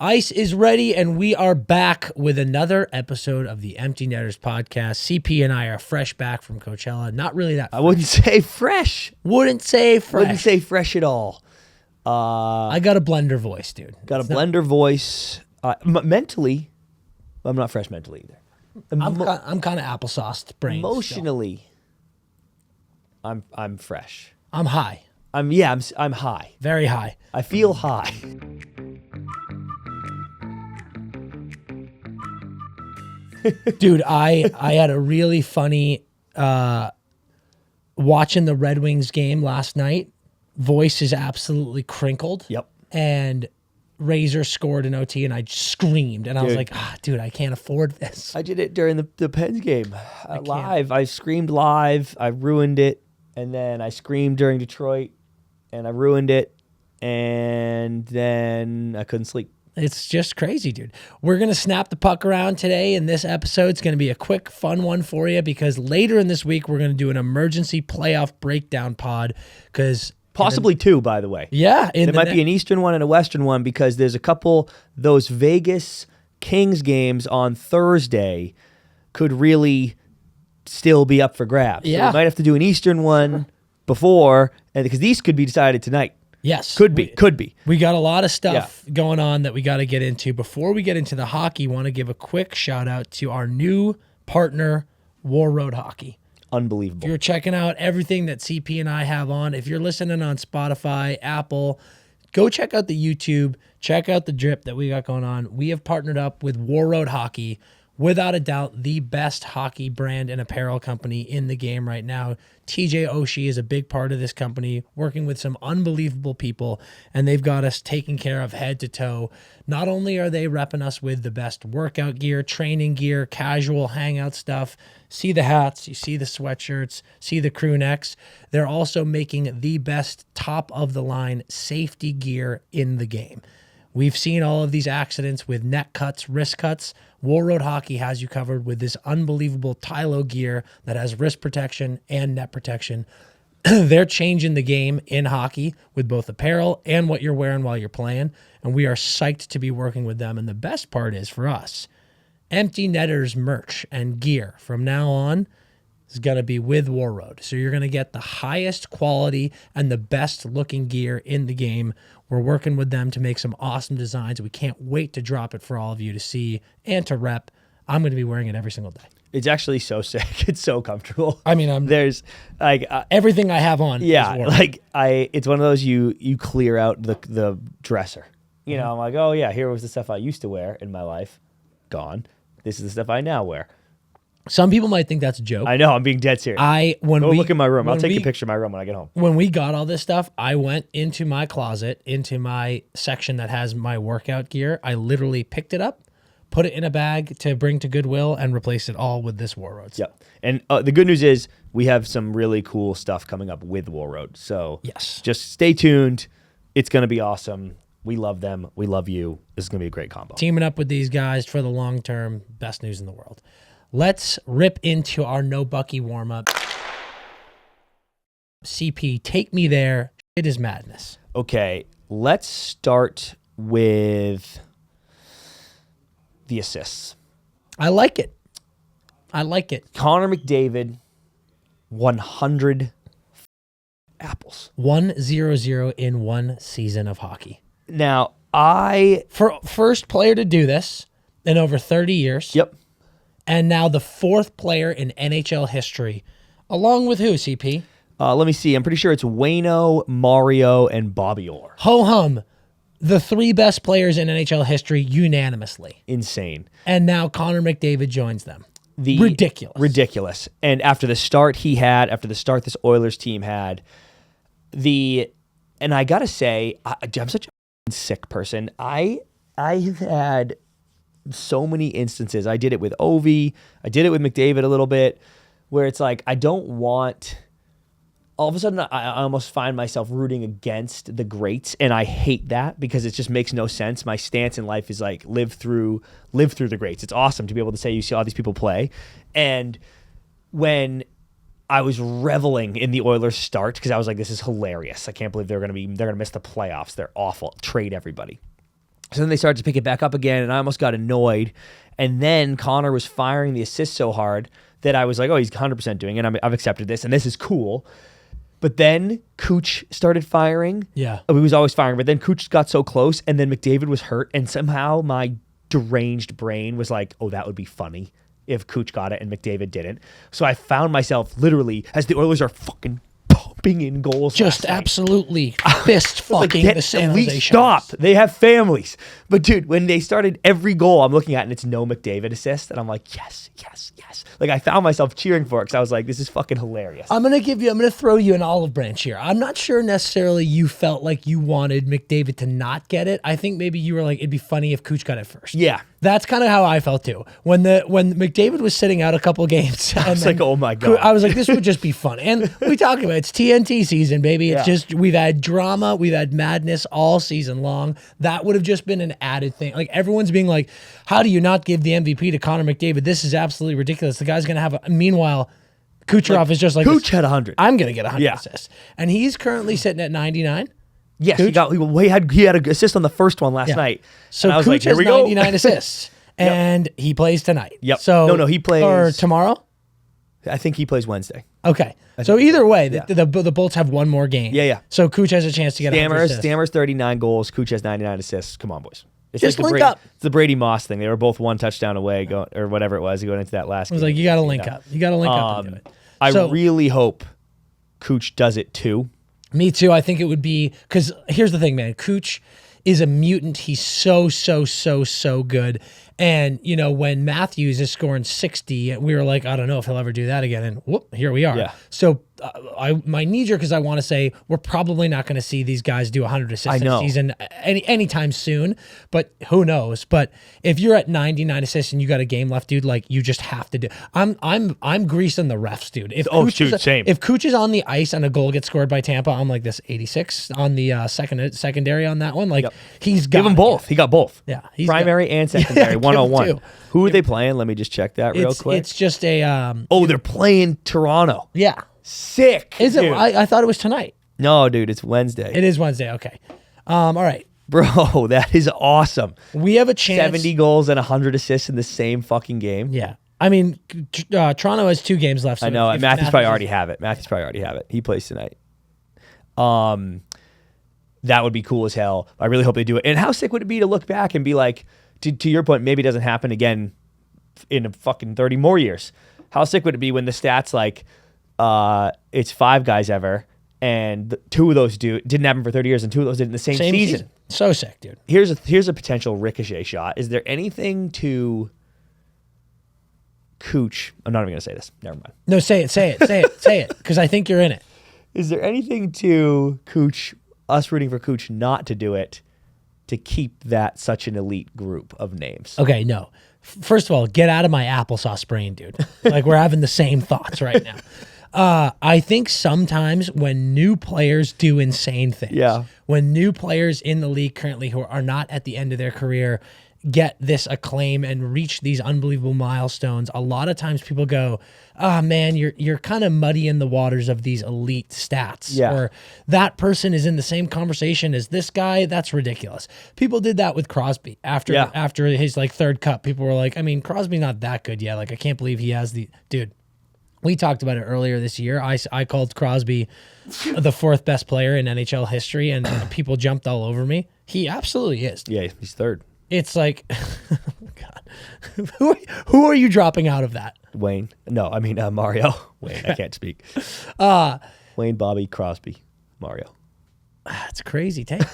Ice is ready, and we are back with another episode of the Empty Netters podcast. CP and I are fresh back from Coachella. Not really that fresh. I wouldn't say fresh. Wouldn't say fresh. Wouldn't say fresh at all. I got a blender voice, dude. Got a blender voice. Mentally, I'm not fresh mentally either. I'm kind of applesauced brain. Emotionally, I'm fresh. I'm high. I'm high. Very high. I feel high. Dude, I had a really funny watching the Red Wings game last night. Voice is absolutely crinkled. Yep. And Razor scored an OT, and I screamed. And I was like, dude, I can't afford this. I did it during the Pens game live. I screamed live. I ruined it. And then I screamed during Detroit, and I ruined it. And then I couldn't sleep. It's just crazy, dude. We're going to snap the puck around today, and this episode is going to be a quick, fun one for you because later in this week, we're going to do an emergency playoff breakdown pod because... Possibly two, by the way. Yeah. There might be an Eastern one and a Western one because there's a couple, those Vegas Kings games on Thursday could really still be up for grabs. Yeah. So we might have to do an Eastern one before, and because these could be decided tonight. Yes. Could be. We got a lot of stuff going on that we got to get into. Before we get into the hockey, want to give a quick shout out to our new partner, War Road Hockey. Unbelievable. If you're checking out everything that CP and I have on, if you're listening on Spotify, Apple, go check out the YouTube, check out the drip that we got going on. We have partnered up with War Road Hockey, without a doubt, the best hockey brand and apparel company in the game right now. TJ Oshie is a big part of this company, working with some unbelievable people, and they've got us taken care of head to toe. Not only are they repping us with the best workout gear, training gear, casual hangout stuff, see the hats, you see the sweatshirts, see the crew necks, they're also making the best top-of-the-line safety gear in the game. We've seen all of these accidents with neck cuts, wrist cuts. War Road Hockey has you covered with this unbelievable Tylo gear that has wrist protection and net protection. They're changing the game in hockey with both apparel and what you're wearing while you're playing, and we are psyched to be working with them. And the best part is for us, Empty Netters merch and gear from now on is going to be with War Road. So you're going to get the highest quality and the best looking gear in the game. We're working with them to make some awesome designs. We can't wait to drop it for all of you to see and to rep. I'm going to be wearing it every single day. It's actually so sick. It's so comfortable. I mean, there's like everything I have on. Yeah, is like it's one of those you clear out the dresser. You know, I'm like, oh yeah, here was the stuff I used to wear in my life. Gone. This is the stuff I now wear. Some people might think that's a joke. I know. I'm being dead serious. Look in my room. I'll take a picture of my room when I get home. When we got all this stuff, I went into my closet, into my section that has my workout gear. I literally picked it up, put it in a bag to bring to Goodwill, and replaced it all with this War Road. Yep. And the good news is we have some really cool stuff coming up with War Road. So yes, just stay tuned. It's going to be awesome. We love them. We love you. This is going to be a great combo. Teaming up with these guys for the long term, best news in the world. Let's rip into our No Bucky warm-up. CP, take me there. It is madness. Okay, let's start with the assists. I like it. Connor McDavid, 100 apples. 100 in one season of hockey. Now, first player to do this in over 30 years. Yep. And now the fourth player in NHL history, along with who, CP? Let me see. I'm pretty sure it's Waino, Mario, and Bobby Orr. Ho-hum. The three best players in NHL history unanimously. Insane. And now Connor McDavid joins them. Ridiculous. And after the start this Oilers team had, and I got to say, I'm such a sick person. I've had so many instances. I did it with Ovi. I did it with McDavid a little bit, where it's like I don't want. All of a sudden, I almost find myself rooting against the greats, and I hate that because it just makes no sense. My stance in life is like live through the greats. It's awesome to be able to say you see all these people play, and when I was reveling in the Oilers' start because I was like, this is hilarious. I can't believe they're gonna miss the playoffs. They're awful. Trade everybody. So then they started to pick it back up again, and I almost got annoyed. And then Connor was firing the assists so hard that I was like, oh, he's 100% doing it. I've accepted this, and this is cool. But then Kuch started firing. Yeah. He was always firing, but then Kuch got so close, and then McDavid was hurt, and somehow my deranged brain was like, oh, that would be funny if Kuch got it and McDavid didn't. So I found myself literally, as the Oilers are fucking pumping in goals, just absolutely fist fucking the San Jose Sharks. Stop. They have families. But dude, when they started every goal I'm looking at and it's no McDavid assist, and I'm like, yes, yes, yes. Like I found myself cheering for it because I was like, this is fucking hilarious. I'm going to throw you an olive branch here. I'm not sure necessarily you felt like you wanted McDavid to not get it. I think maybe you were like, it'd be funny if Kuch got it first. Yeah. That's kind of how I felt too. When McDavid was sitting out a couple games, I was like, oh my God. I was like, this would just be fun. And we talk about it's TNT season, baby. It's just, we've had drama, we've had madness all season long. That would have just been an added thing. Like everyone's being like, how do you not give the MVP to Connor McDavid? This is absolutely ridiculous. The guy's going to have meanwhile, Kucherov is just like, Kuch had 100. I'm going to get 100 assists. And he's currently sitting at 99. Yes, Kuch? he had an assist on the first one last night. So Kuch like, has 99 assists, and he plays tonight. Yep. So no, he plays or tomorrow. I think he plays Wednesday. Okay. So either way, the Bolts have one more game. Yeah, yeah. So Kuch has a chance to get 100 assists. Stammer's 39 goals. Kuch has 99 assists. Come on, boys. It's just like link up. It's the Brady Moss thing. They were both one touchdown away, or whatever it was, going into that last game. I was like, you got to link up. You got to link up and do it. I really hope Kuch does it too. Me too. I think it would be, because here's the thing, man. Kuch is a mutant. He's so good. And, you know, when Matthews is scoring 60, we were like, I don't know if he'll ever do that again. And whoop, here we are. Yeah. So my knee jerk is I want to say we're probably not going to see these guys do 100 assists in a season anytime soon, but who knows? But if you're at 99 assists and you got a game left, dude, like you just have to do. I'm greasing the refs, dude. If same. If Kuch is on the ice and a goal gets scored by Tampa, I'm like this 86 on the secondary on that one. Like he's got give them both. He got both. Yeah, primary and secondary. 101. Who are they playing? Let me just check that real quick. It's just a. They're playing Toronto. Yeah. Sick. Is it? I thought it was tonight. No, dude, it's Wednesday. It is Wednesday. Okay. All right. Bro, that is awesome. We have a chance. 70 goals and 100 assists in the same fucking game. Yeah. I mean, Toronto has 2 games left. So I know. Matthews probably already have it. He plays tonight. That would be cool as hell. I really hope they do it. And how sick would it be to look back and be like, to your point, maybe it doesn't happen again in a fucking 30 more years. How sick would it be when the stats like, it's 5 guys ever, and 2 of those didn't happen for 30 years, and 2 of those did in the same season. So sick, dude. Here's a potential ricochet shot. Is there anything to Kuch? I'm not even gonna say this. Never mind. No, say it, because I think you're in it. Is there anything to Kuch? Us rooting for Kuch not to do it, to keep that such an elite group of names. Okay, no. First of all, get out of my applesauce brain, dude. Like we're having the same thoughts right now. I think sometimes when new players do insane things, when new players in the league currently who are not at the end of their career get this acclaim and reach these unbelievable milestones, a lot of times people go, "Ah, man, you're kind of muddying the waters of these elite stats." Yeah. Or that person is in the same conversation as this guy. That's ridiculous. People did that with Crosby after his like 3rd cup. People were like, I mean, Crosby's not that good yet. Like, I can't believe he has dude. We talked about it earlier this year. I called Crosby the 4th best player in NHL history, and people jumped all over me. He absolutely is. Yeah, he's 3rd. It's like, God, who are you dropping out of that? Wayne. No, I mean Mario. Wayne, I can't speak. Wayne, Bobby, Crosby, Mario. That's crazy, Tank.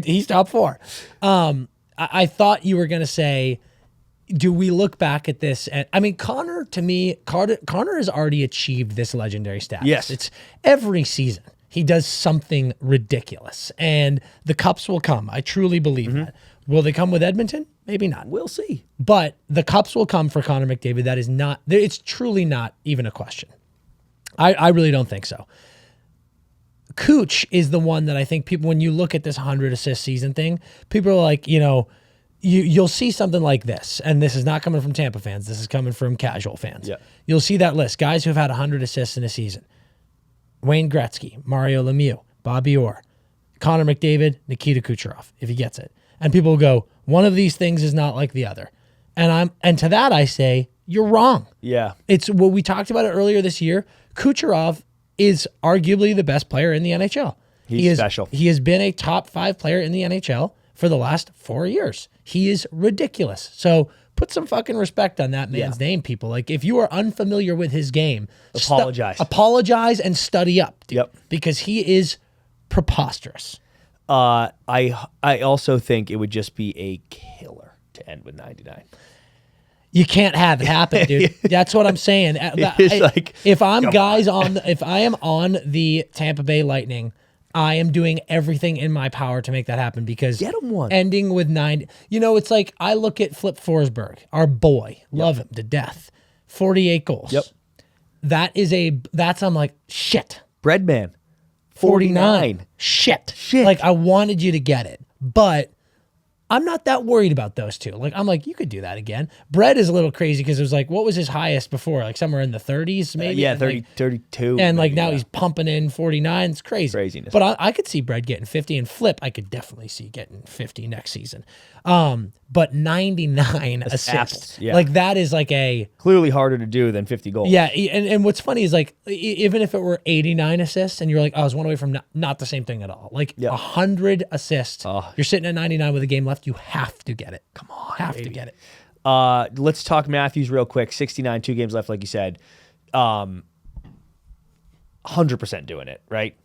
He's top 4. I thought you were going to say, do we look back at this? And I mean, Connor has already achieved this legendary status. Yes. It's every season. He does something ridiculous, and the cups will come. I truly believe that. Will they come with Edmonton? Maybe not. We'll see. But the cups will come for Connor McDavid. That is not, it's truly not even a question. I really don't think so. Kuch is the one that I think people, when you look at this 100 assist season thing, people are like, you know, you'll see something like this, and this is not coming from Tampa fans. This is coming from casual fans. Yeah. You'll see that list. Guys who have had 100 assists in a season. Wayne Gretzky, Mario Lemieux, Bobby Orr, Connor McDavid, Nikita Kucherov, if he gets it. And people will go, one of these things is not like the other. And to that I say, you're wrong. Yeah. It's what we talked about it earlier this year. Kucherov is arguably the best player in the NHL. He's special. He has been a top 5 player in the NHL for the last 4 years. He is ridiculous. So put some fucking respect on that man's name, people. Like, if you are unfamiliar with his game, apologize and study up, dude, because he is preposterous. I also think it would just be a killer to end with 99. You can't have it happen, dude. That's what I'm saying. If I am on the Tampa Bay Lightning, I am doing everything in my power to make that happen, because get him one. Ending with 9, it's like I look at Flip Forsberg, our boy, love him to death, 48 goals. I'm like, shit. Breadman, 49. Shit. Like, I wanted you to get it, but I'm not that worried about those two. Like, I'm like, you could do that again. Brett is a little crazy because it was like, what was his highest before? Like somewhere in the 30s, maybe? 32. And like now he's pumping in 49. It's crazy. Craziness. But I could see Brett getting 50, and Flip, I could definitely see getting 50 next season. But 99 assists. Apples, Like, that is like clearly harder to do than 50 goals. Yeah, and what's funny is, like, even if it were 89 assists and you're like, I was one away from not the same thing at all. Like 100 assists, you're sitting at 99 with a game left, you have to get it. Come on, to get it. Let's talk Matthews real quick. 69, 2 games left, like you said. 100% doing it, right?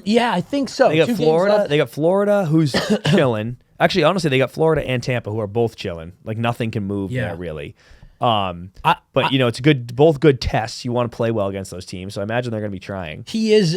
Yeah, I think so. They got Florida. They got Florida, who's chilling. Actually, honestly, they got Florida and Tampa, who are both chilling. Like, nothing can move there, really. But it's both good tests. You want to play well against those teams, so I imagine they're going to be trying. He is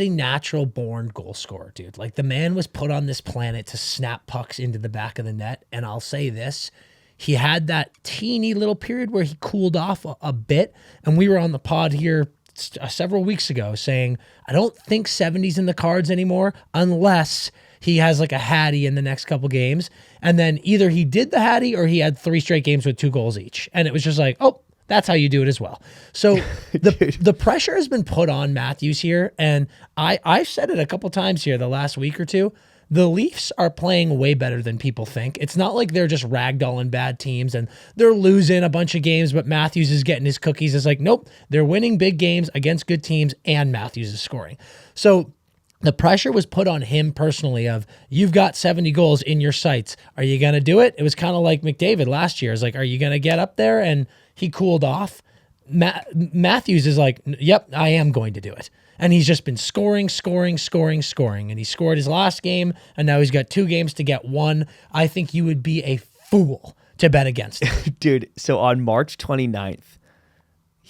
a natural born goal scorer, dude. Like, the man was put on this planet to snap pucks into the back of the net. And I'll say this, he had that teeny little period where he cooled off a bit, and we were on the pod here several weeks ago saying, I don't think 70's in the cards anymore unless he has like a Hattie in the next couple games. And then either he did the Hattie or he had 3 straight games with 2 goals each. And it was just like, oh, that's how you do it as well. So the pressure has been put on Matthews here. And I've said it a couple times here the last week or two. The Leafs are playing way better than people think. It's not like they're just ragdolling bad teams and they're losing a bunch of games, but Matthews is getting his cookies. It's like, nope, they're winning big games against good teams and Matthews is scoring. So the pressure was put on him personally of, you've got 70 goals in your sights. Are you going to do it? It was kind of like McDavid last year. It's like, are you going to get up there? And he cooled off. Matthews is like, yep, I am going to do it. And he's just been scoring. And he scored his last game, and now he's got 2 games to get 1. I think you would be a fool to bet against him. Dude, so on March 29th,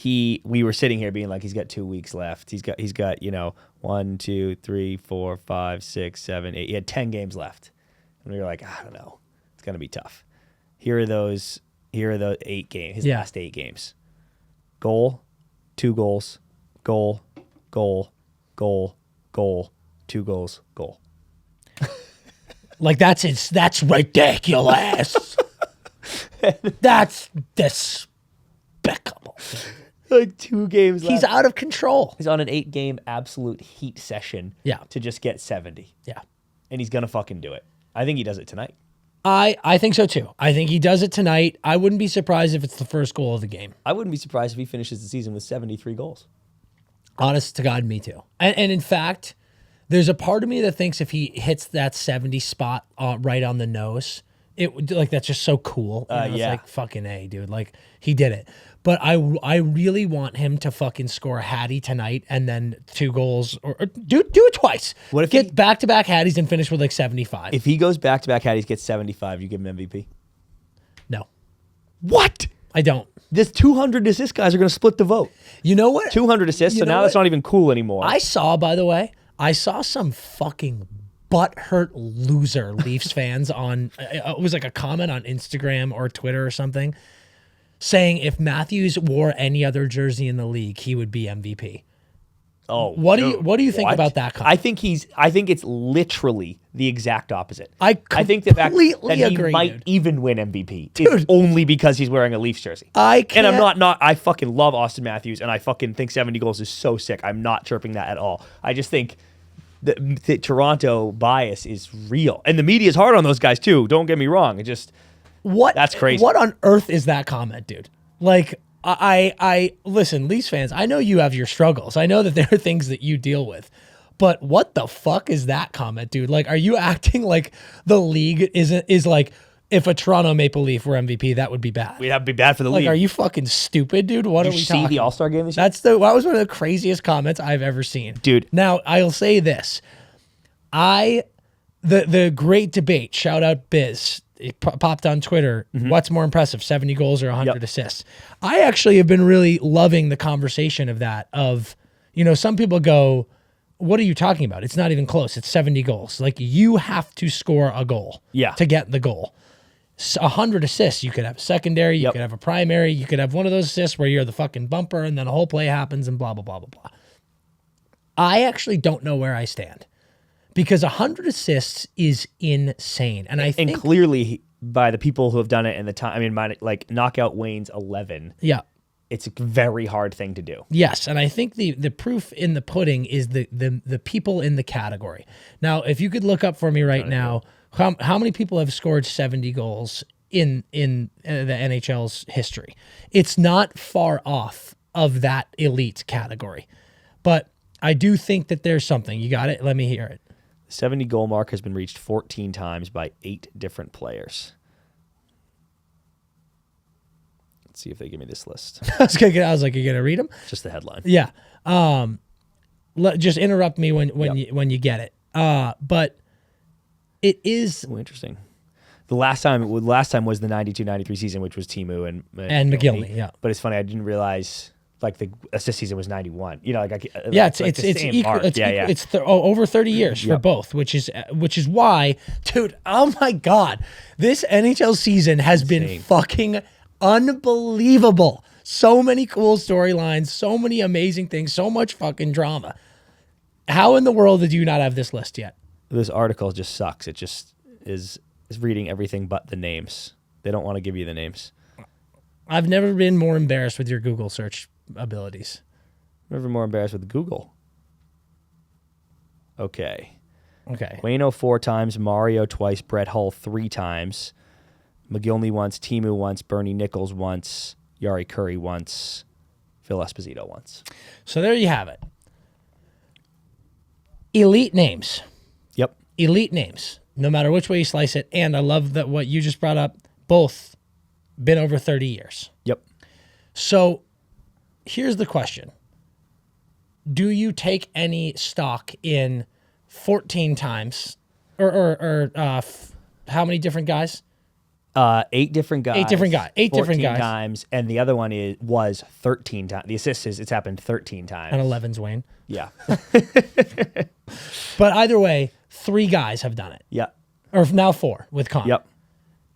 we were sitting here being like, he's got 2 weeks left. He's got 1, 2, 3, 4, 5, 6, 7, 8. He had 10 games left. And we were like, I don't know. It's going to be tough. Here are those 8 games, his last 8 games. Goal, 2 goals, goal, 2 goals, goal. Like, that's ridiculous. That's despicable. Like 2 games left. He's out of control. He's on an 8-game absolute heat session to just get 70. Yeah. And he's going to fucking do it. I think he does it tonight. I think so too. I think he does it tonight. I wouldn't be surprised if it's the first goal of the game. I wouldn't be surprised if he finishes the season with 73 goals. Honest to God, me too. And in fact, there's a part of me that thinks if he hits that 70 spot right on the nose, that's just so cool. It's like, fucking A, dude. Like, he did it. But I really want him to fucking score a Hattie tonight and then 2 goals, or do it twice. What if get back-to-back Hatties and finish with like 75? If he goes back-to-back Hatties, gets 75, you give him MVP? No. What? I don't. This 200 assist guys are going to split the vote. You know what? 200 assists, so now that's not even cool anymore. I saw some fucking butthurt loser Leafs fans on, it was like a comment on Instagram or Twitter or something, saying if Matthews wore any other jersey in the league, he would be MVP. Oh, what do you think about that comment? I think it's literally the exact opposite. I think the fact that he agree, might dude. even win MVP is only because he's wearing a Leafs jersey. And I'm not. I fucking love Austin Matthews, and I fucking think 70 goals is so sick. I'm not chirping that at all. I just think the Toronto bias is real, and the media is hard on those guys too. Don't get me wrong. It just that's crazy. What on earth is that comment, dude? Like, I listen, Leafs fans. I know you have your struggles. I know that there are things that you deal with, but what the fuck is that comment, dude? Like, are you acting like the league is like? If a Toronto Maple Leaf were MVP, that would be bad. We'd have to be bad for the Like, league. are you fucking stupid, dude? What Did are we you talking? see the All-Star game this year? That was one of the craziest comments I've ever seen, Dude. Now I'll say this: the great debate. Shout out Biz. It popped on Twitter. What's more impressive, 70 goals or 100 assists? I actually have been really loving the conversation of that. Of, some people go, what are you talking about? It's not even close. It's 70 goals. Like, you have to score a goal to get the goal. 100 assists, you could have a secondary, you could have a primary, you could have one of those assists where you're the fucking bumper and then a whole play happens and blah, blah, blah, blah, blah. I actually don't know where I stand because 100 assists is insane. And I think... And clearly, by the people who have done it in the time, I mean, like knockout Wayne's 11. Yeah. It's a very hard thing to do. Yes, and I think the proof in the pudding is the people in the category. Now, if you could look up for me right now, how many people have scored 70 goals in the NHL's history? It's not far off of that elite category, but I do think that there's something. You got it? Let me hear it. The 70 goal mark has been reached 14 times by 8 different players. Let's see if they give me this list. I was like, you gonna read them? Just the headline. Yeah. Just interrupt me when you get it. But it is interesting. The last time was the 92-93 season, which was Timu and McGillney. Yeah. But it's funny, I didn't realize like the assist season was 91. It's equal. It's over 30 years for both, which is why, dude. Oh my God, this NHL season has been fucking unbelievable. So many cool storylines, so many amazing things, so much fucking drama. How in the world did you not have this list yet? This article just sucks. It just is reading everything but the names. They don't want to give you the names. I've never been more embarrassed with your Google search abilities. Never more embarrassed with Google. Okay. Wayno 4 times, Mario twice, Brett Hull 3 times, McGillney once, Timu once, Bernie Nichols once, Yari Curry once, Phil Esposito once. So there you have it. Elite names. Yep. Elite names, no matter which way you slice it. And I love that what you just brought up, both been over 30 years. Yep. So here's the question. Do you take any stock in 14 times or how many different guys? 8 different guys. 8 different guys. 8 different guys. Times, and the other one was 13 times. The assist is it's happened 13 times. And 11's Wayne. Yeah. But either way, 3 guys have done it. Yeah. Or now 4 with Con. Yep.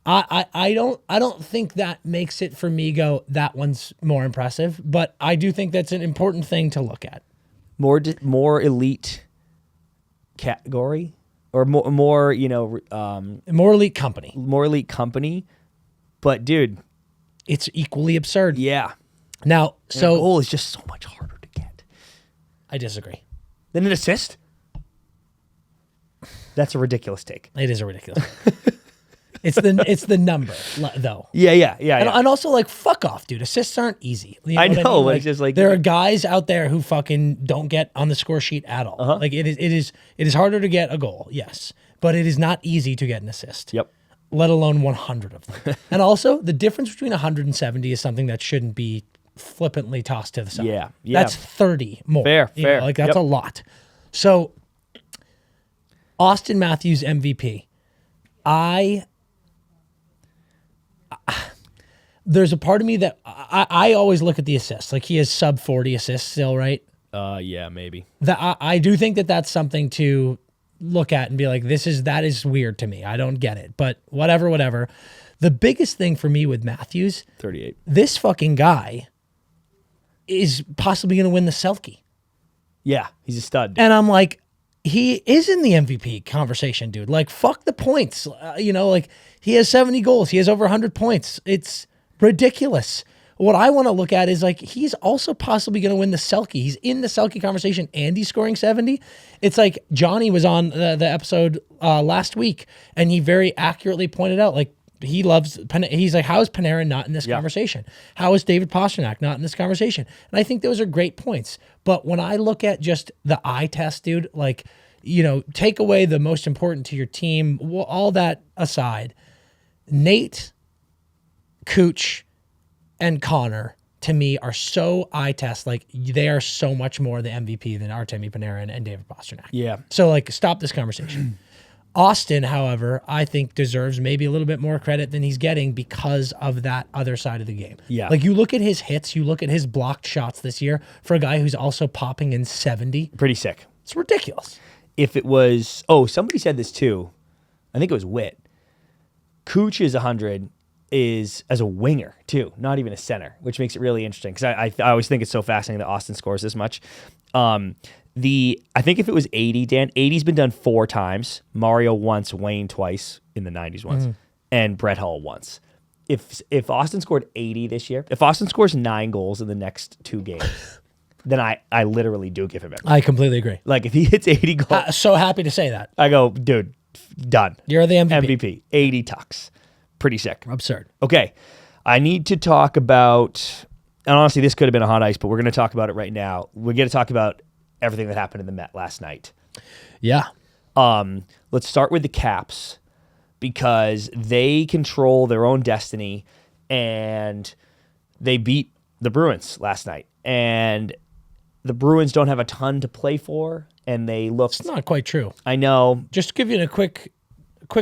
I don't think that makes it for me go, that one's more impressive, but I do think that's an important thing to look at. More elite category or more more elite company. More elite company. But dude, it's equally absurd. Yeah. Now, so a goal is just so much harder to get. I disagree. Than an assist? That's a ridiculous take. It is a ridiculous. It's the number though. Yeah. And also, like, fuck off, dude. Assists aren't easy. You know I know. What I mean? Like, it's just like there are guys out there who fucking don't get on the score sheet at all. Like it is harder to get a goal, yes, but it is not easy to get an assist. Yep. Let alone 100 of them. And also, the difference between 170 is something that shouldn't be flippantly tossed to the side. Yeah. That's 30 more. Fair. Like that's a lot. So, Austin Matthews MVP. There's a part of me that I always look at the assists. Like, he has sub 40 assists still, right? Yeah, maybe. That I do think that that's something to look at and be like, that is weird to me. I don't get it. But whatever. The biggest thing for me with Matthews, 38. This fucking guy is possibly going to win the Selke. Yeah, he's a stud. And I'm like, he is in the MVP conversation, dude. Like, fuck the points. Like, he has 70 goals. He has over 100 points. It's ridiculous. what I want to look at is like, he's also possibly going to win the Selke. He's in the Selke conversation and he's scoring 70. It's like Johnny was on the episode last week and he very accurately pointed out, like, he loves, he's like, how is Panarin not in this conversation? How is David Pastrnak not in this conversation? And I think those are great points. But when I look at just the eye test, dude, like, you know, take away the most important to your team, all that aside, Nate, Kuch, and Connor, to me, are so eye test. Like, they are so much more the MVP than Artemi Panarin and David Pastrnak. Yeah. So, like, stop this conversation. Austin, however, I think deserves maybe a little bit more credit than he's getting because of that other side of the game. Yeah. Like, you look at his hits, you look at his blocked shots this year for a guy who's also popping in 70. Pretty sick. It's ridiculous. If it was, somebody said this too. I think it was Witt. Kuch's 100 is as a winger too, not even a center, which makes it really interesting because I always think it's so fascinating that Austin scores this much. I think if it was 80, Dan, 80's been done 4 times. Mario once, Wayne twice in the 90s once, and Brett Hull once. If Austin scored 80 this year, if Austin scores 9 goals in the next 2 games, then I literally do give him it. I completely agree. Like, if he hits 80 goals, So happy to say that. I go, dude, done. You're the MVP. MVP, 80 tucks. Pretty sick. Absurd. Okay, I need to talk about, and honestly, this could have been a hot ice, but we're going to talk about it right now. We're going to talk about everything that happened in the Met last night. Yeah. Let's start with the Caps because they control their own destiny, and they beat the Bruins last night. And the Bruins don't have a ton to play for, and they look. It's not quite true. I know. Just to give you a quick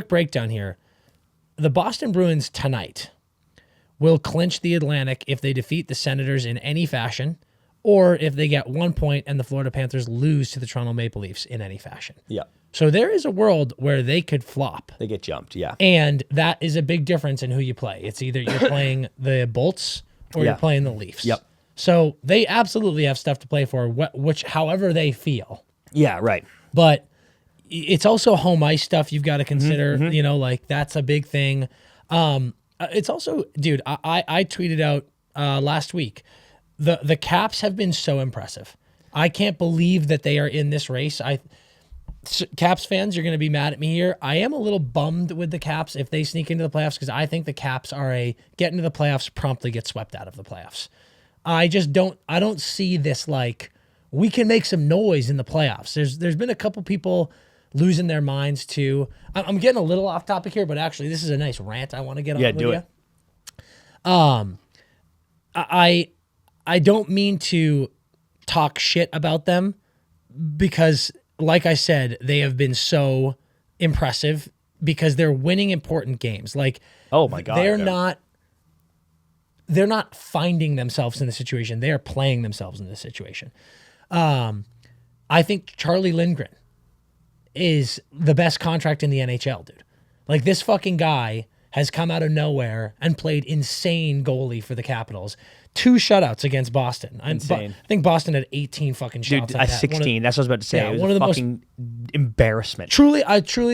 breakdown here. The Boston Bruins tonight will clinch the Atlantic if they defeat the Senators in any fashion, or if they get 1 point and the Florida Panthers lose to the Toronto Maple Leafs in any fashion. Yeah. So there is a world where they could flop. They get jumped, yeah. And that is a big difference in who you play. It's either you're playing the Bolts or you're playing the Leafs. Yep. So they absolutely have stuff to play for, which however they feel. Yeah, right. But it's also home ice stuff you've got to consider. You know, like, that's a big thing. It's also, dude, I tweeted out last week, the Caps have been so impressive. I can't believe that they are in this race. Caps fans, you're going to be mad at me here. I am a little bummed with the Caps if they sneak into the playoffs because I think the Caps are get into the playoffs, promptly get swept out of the playoffs. I don't see this like, we can make some noise in the playoffs. There's been a couple people losing their minds too. I'm getting a little off topic here, but actually this is a nice rant I want to get on with you. Yeah, do it. I don't mean to talk shit about them because, like I said, they have been so impressive because they're winning important games. Like, oh my God, they're not finding themselves in the situation. They are playing themselves in this situation. I think Charlie Lindgren is the best contract in the NHL, dude. Like, this fucking guy has come out of nowhere and played insane goalie for the Capitals. 2 shutouts against Boston. Insane. I think Boston had 18 fucking shots. Dude, 16. That's what I was about to say. Yeah, it was one of the fucking embarrassment. Truly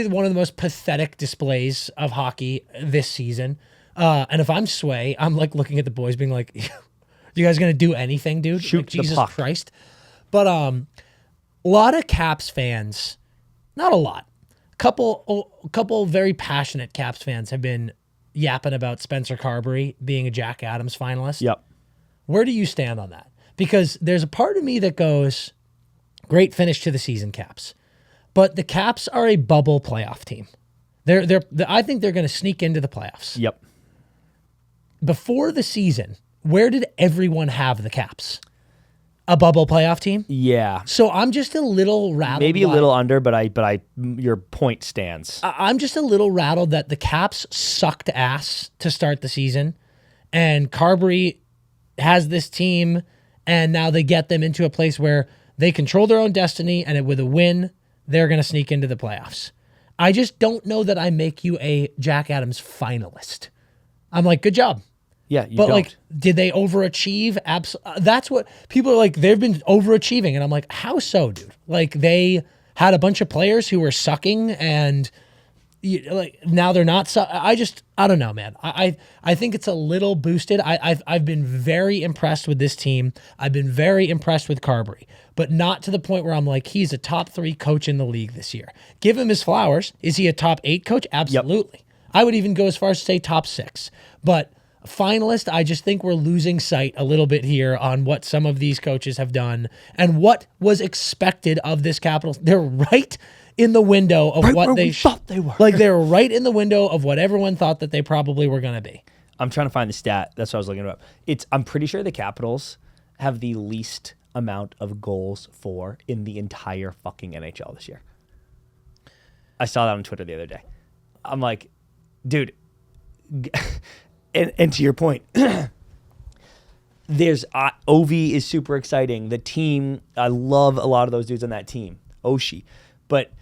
one of the most pathetic displays of hockey this season. And if I'm Sway, I'm like looking at the boys being like, you guys going to do anything, dude? Shoot like, the Jesus puck. Christ. But a lot of Caps fans, not a lot, couple very passionate Caps fans have been yapping about Spencer Carberry being a Jack Adams finalist. Yep. Where do you stand on that? Because there's a part of me that goes, great finish to the season, Caps. But the Caps are a bubble playoff team. I think they're going to sneak into the playoffs. Yep. Before the season, where did everyone have the Caps? A bubble playoff team? Yeah. So I'm just a little rattled. Maybe a little under, but your point stands. I'm just a little rattled that the Caps sucked ass to start the season, and Carberry has this team, and now they get them into a place where they control their own destiny, and with a win, they're going to sneak into the playoffs. I just don't know that I make you a Jack Adams finalist. I'm like, good job. Yeah, you but don't. Like, did they overachieve? That's what people are like. They've been overachieving, and I'm like, how so, dude? Like, they had a bunch of players who were sucking, and like now they're not. So I don't know, man. I think it's a little boosted. I've been very impressed with this team. I've been very impressed with Carberry, but not to the point where I'm like, he's a top 3 coach in the league this year. Give him his flowers. Is he a top 8 coach? Absolutely. Yep. I would even go as far as to say top 6. But finalist, I just think we're losing sight a little bit here on what some of these coaches have done and what was expected of this Capitals. They're right in the window of what they thought they were. Like they're right in the window of what everyone thought that they probably were going to be. I'm trying to find the stat. That's what I was looking up. I'm pretty sure the Capitals have the least amount of goals for in the entire fucking NHL this year. I saw that on Twitter the other day. I'm like, dude, and to your point, there's Ovi is super exciting. The team, I love a lot of those dudes on that team. Oshie, but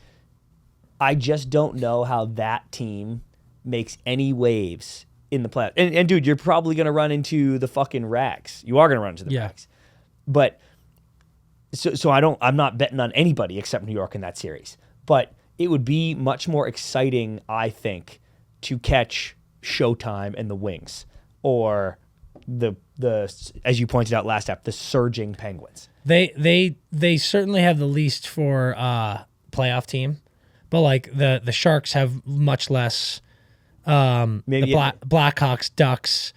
I just don't know how that team makes any waves in the playoffs. And dude, you're probably going to run into the fucking Rags. You are going to run into the Rags. But so I'm not betting on anybody except New York in that series. But it would be much more exciting, I think, to catch Showtime and the Wings or the as you pointed out last up, the surging Penguins. They certainly have the least for playoff team. But like the Sharks have much less. Maybe the Blackhawks, Ducks,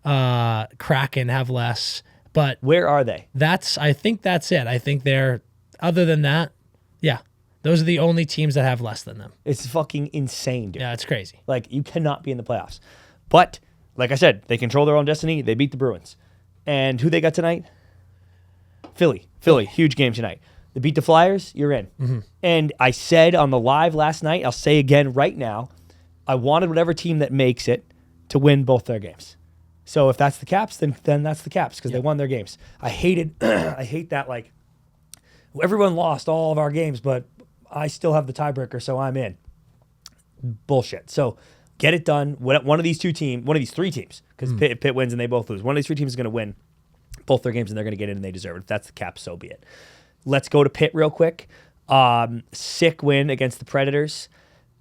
Kraken have less. But where are they? I think that's it. I think they're. Other than that, yeah, those are the only teams that have less than them. It's fucking insane, dude. Yeah, it's crazy. Like you cannot be in the playoffs. But like I said, they control their own destiny. They beat the Bruins, and who they got tonight? Philly, huge game tonight. They beat the Flyers, you're in. Mm-hmm. And I said on the live last night, I'll say again right now, I wanted whatever team that makes it to win both their games. So if that's the Caps, then that's the Caps because they won their games. I hate that, like, everyone lost all of our games, but I still have the tiebreaker, so I'm in. Bullshit. So get it done. One of these 3 teams, because Pitt wins and they both lose. One of these 3 teams is going to win both their games and they're going to get in and they deserve it. If that's the Caps, so be it. Let's go to Pitt real quick. Sick win against the Predators.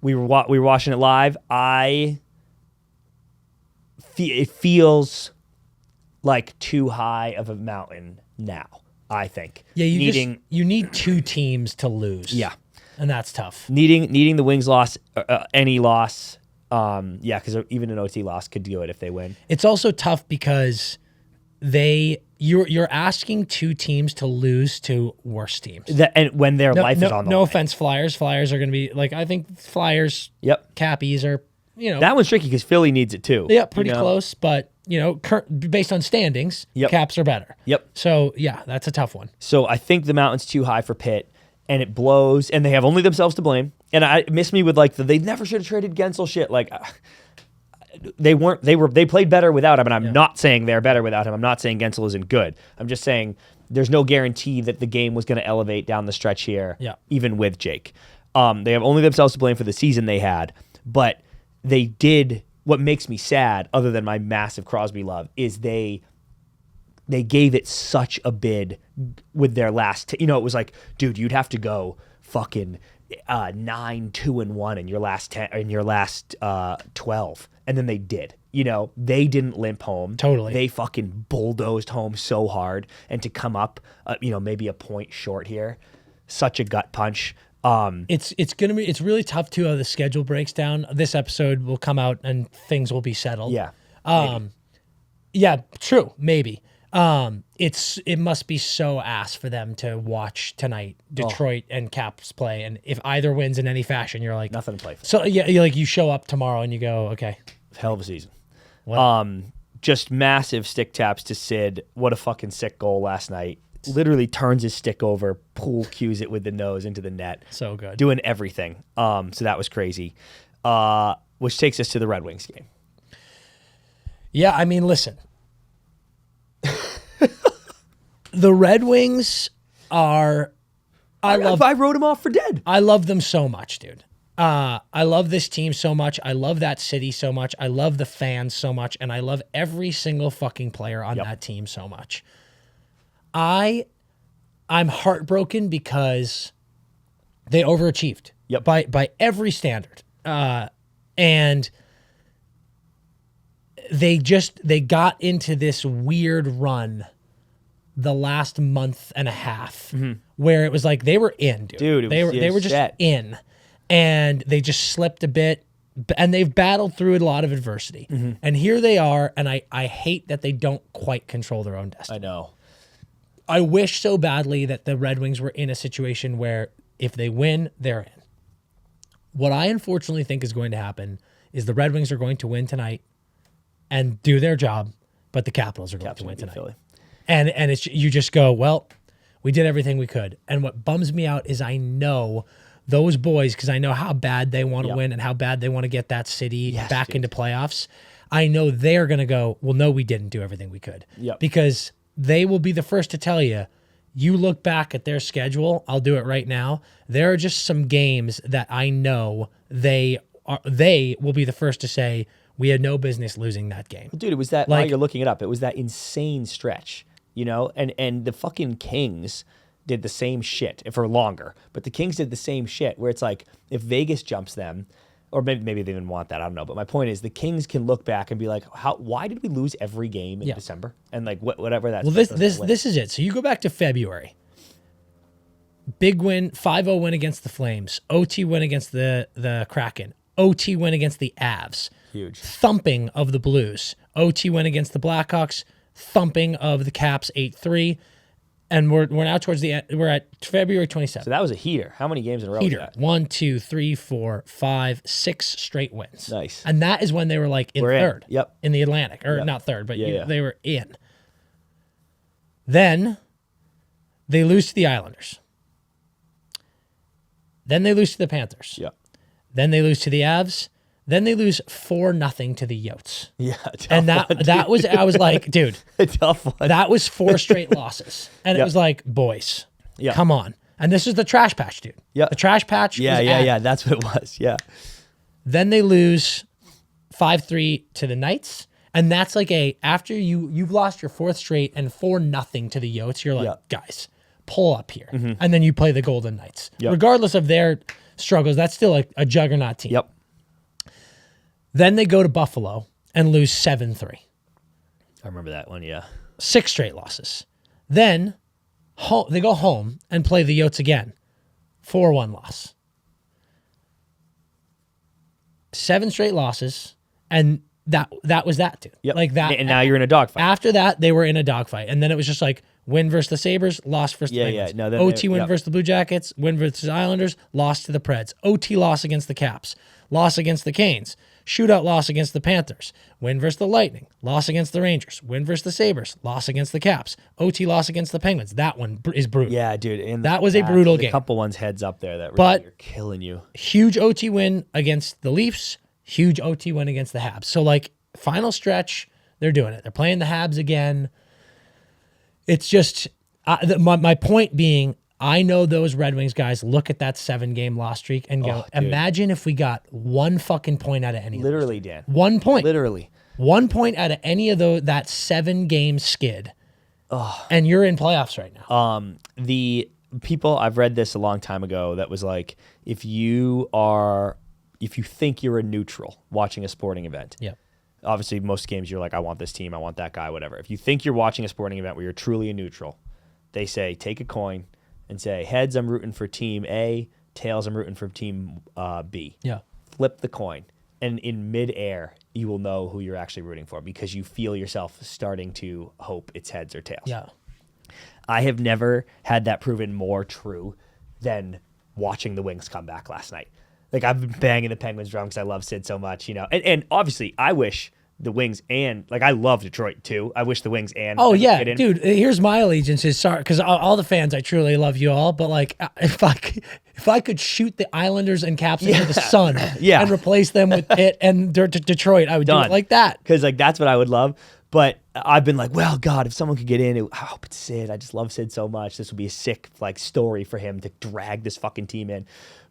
We were watching it live. It feels like too high of a mountain now, I think. Yeah, you need 2 teams to lose. Yeah. And that's tough. Needing the Wings loss, any loss. Because even an OT loss could do it if they win. It's also tough because you're asking 2 teams to lose to worse teams. And when their life is on the line. No offense, Flyers. Flyers are going to be, like, I think Flyers, Cappies are, That one's tricky because Philly needs it too. Yeah, pretty close, but, based on standings, Caps are better. Yep. So, yeah, that's a tough one. So I think the mountain's too high for Pitt, and it blows, and they have only themselves to blame. And it missed me with, like, they never should have traded Gensel shit. Like, they played better without him, and I'm not saying they're better without him. I'm not saying Gensel isn't good. I'm just saying there's no guarantee that the game was going to elevate down the stretch here, even with Jake. They have only themselves to blame for the season they had, but they did. What makes me sad, other than my massive Crosby love, is they gave it such a bid with their last. It was like, dude, you'd have to go fucking 9-2-1 in your last 10 in your last 12. And then they did. They didn't limp home. Totally. They fucking bulldozed home so hard. And to come up, maybe a point short here, such a gut punch. It's really tough too how the schedule breaks down. This episode will come out and things will be settled. Yeah. Yeah, true. Maybe. It must be so ass for them to watch tonight Detroit and Caps play, and if either wins in any fashion, you're like nothing to play for. So you show up tomorrow and you go, okay, hell of a season. What? Just massive stick taps to Sid. What a fucking sick goal last night. Literally turns his stick over, pool cues it with the nose into the net. So good, doing everything. So that was crazy. Which takes us to the Red Wings game. Yeah, I mean, listen. The Red Wings are... I wrote them off for dead. I love them so much, dude. I love this team so much. I love that city so much. I love the fans so much. And I love every single fucking player on that team so much. I'm heartbroken because they overachieved by every standard. And they got into this weird run the last month and a half where it was like they were in, dude. They were just in, and they just slipped a bit, and they've battled through a lot of adversity. And here they are, and I hate that they don't quite control their own destiny. I know. I wish so badly that the Red Wings were in a situation where if they win, they're in. What I unfortunately think is going to happen is the Red Wings are going to win tonight and do their job, but the Capitals are going to win tonight. Philly. And it's, you just go, well, we did everything we could. And what bums me out is I know those boys, because I know how bad they want to win and how bad they want to get that city back into playoffs. I know they're going to go, well, no, we didn't do everything we could. Because they will be the first to tell you, you look back at their schedule, I'll do it right now. There are just some games that I know they will be the first to say, we had no business losing that game. Dude, it was that, while you're looking it up, it was that insane stretch, you know? And the fucking Kings did the same shit for longer. But the Kings did the same shit where it's like, if Vegas jumps them, or maybe they didn't want that, I don't know. But my point is, the Kings can look back and be like, why did we lose every game in December? And like, whatever that's. Well, this is it. So you go back to February. Big win, 5-0 win against the Flames. OT win against the Kraken. OT win against the Avs. Huge. Thumping of the Blues. OT win against the Blackhawks. Thumping of the Caps 8-3. And we're now towards the end. We're at February 27th. So that was a heater. How many games in a row was that? 1, 2, 3, 4, 5, 6 straight wins. Nice. And that is when they were like third. Yep. In the Atlantic. Or not third, but Yeah. they were in. Then they lose to the Islanders. Then they lose to the Panthers. Yep. Then they lose to the Avs. Then they lose 4-0 to the Yotes. Yeah. And that was, I was like, dude, a tough one. that was 4 straight losses. And it was like, boys, come on. And this is the trash patch, dude. Yeah. The trash patch. Yeah. That's what it was. Yeah. Then they lose 5-3 to the Knights. And that's like after you've lost your 4th straight and 4-0 to the Yotes, you're like, guys, pull up here. And then you play the Golden Knights. Regardless of their struggles, that's still like a juggernaut team. Yep. Then they go to Buffalo and lose 7-3. I remember that one, yeah. 6 straight losses. Then they go home and play the Yotes again. 4-1 loss. 7 straight losses, and that was that, dude. Yep. Like that. And now you're in a dogfight. After that, they were in a dogfight. And then it was just like win versus the Sabres, loss versus the Penguins. No, OT win versus the Blue Jackets, win versus the Islanders, loss to the Preds. OT loss against the Caps, loss against the Canes. Shootout loss against the Panthers. Win versus the Lightning. Loss against the Rangers. Win versus the Sabres. Loss against the Caps. OT loss against the Penguins. That one is brutal. Yeah, dude. And that was a brutal game. A couple ones heads up there that really are killing you. Huge OT win against the Leafs. Huge OT win against the Habs. So, like, final stretch, they're doing it. They're playing the Habs again. It's just, my point being, I know those Red Wings guys look at that 7-game loss streak and go, imagine if we got 1 fucking point out of any of those. Literally, Dan. 1 point. Literally. 1 point out of any of that 7-game skid. And you're in playoffs right now. The people, I've read this a long time ago, that was like, if you think you're a neutral watching a sporting event. Yeah. Obviously, most games you're like, I want this team, I want that guy, whatever. If you think you're watching a sporting event where you're truly a neutral, they say, take a coin and say, heads, I'm rooting for team A, tails, I'm rooting for team B. Yeah. Flip the coin. And in midair, you will know who you're actually rooting for because you feel yourself starting to hope it's heads or tails. Yeah. I have never had that proven more true than watching the Wings come back last night. Like, I've been banging the Penguins drum because I love Sid so much, you know. And obviously, I wish the Wings and, like, I love Detroit too. I wish the Wings and. Oh, yeah, dude, here's my allegiance is sorry, because all the fans, I truly love you all, but, like, if I could shoot the Islanders and Caps into the sun and replace them with Pitt and Detroit, I would do it like that. Because, like, that's what I would love. But I've been like, well, God, if someone could get in, I hope it's Sid. I just love Sid so much. This would be a sick, like, story for him to drag this fucking team in.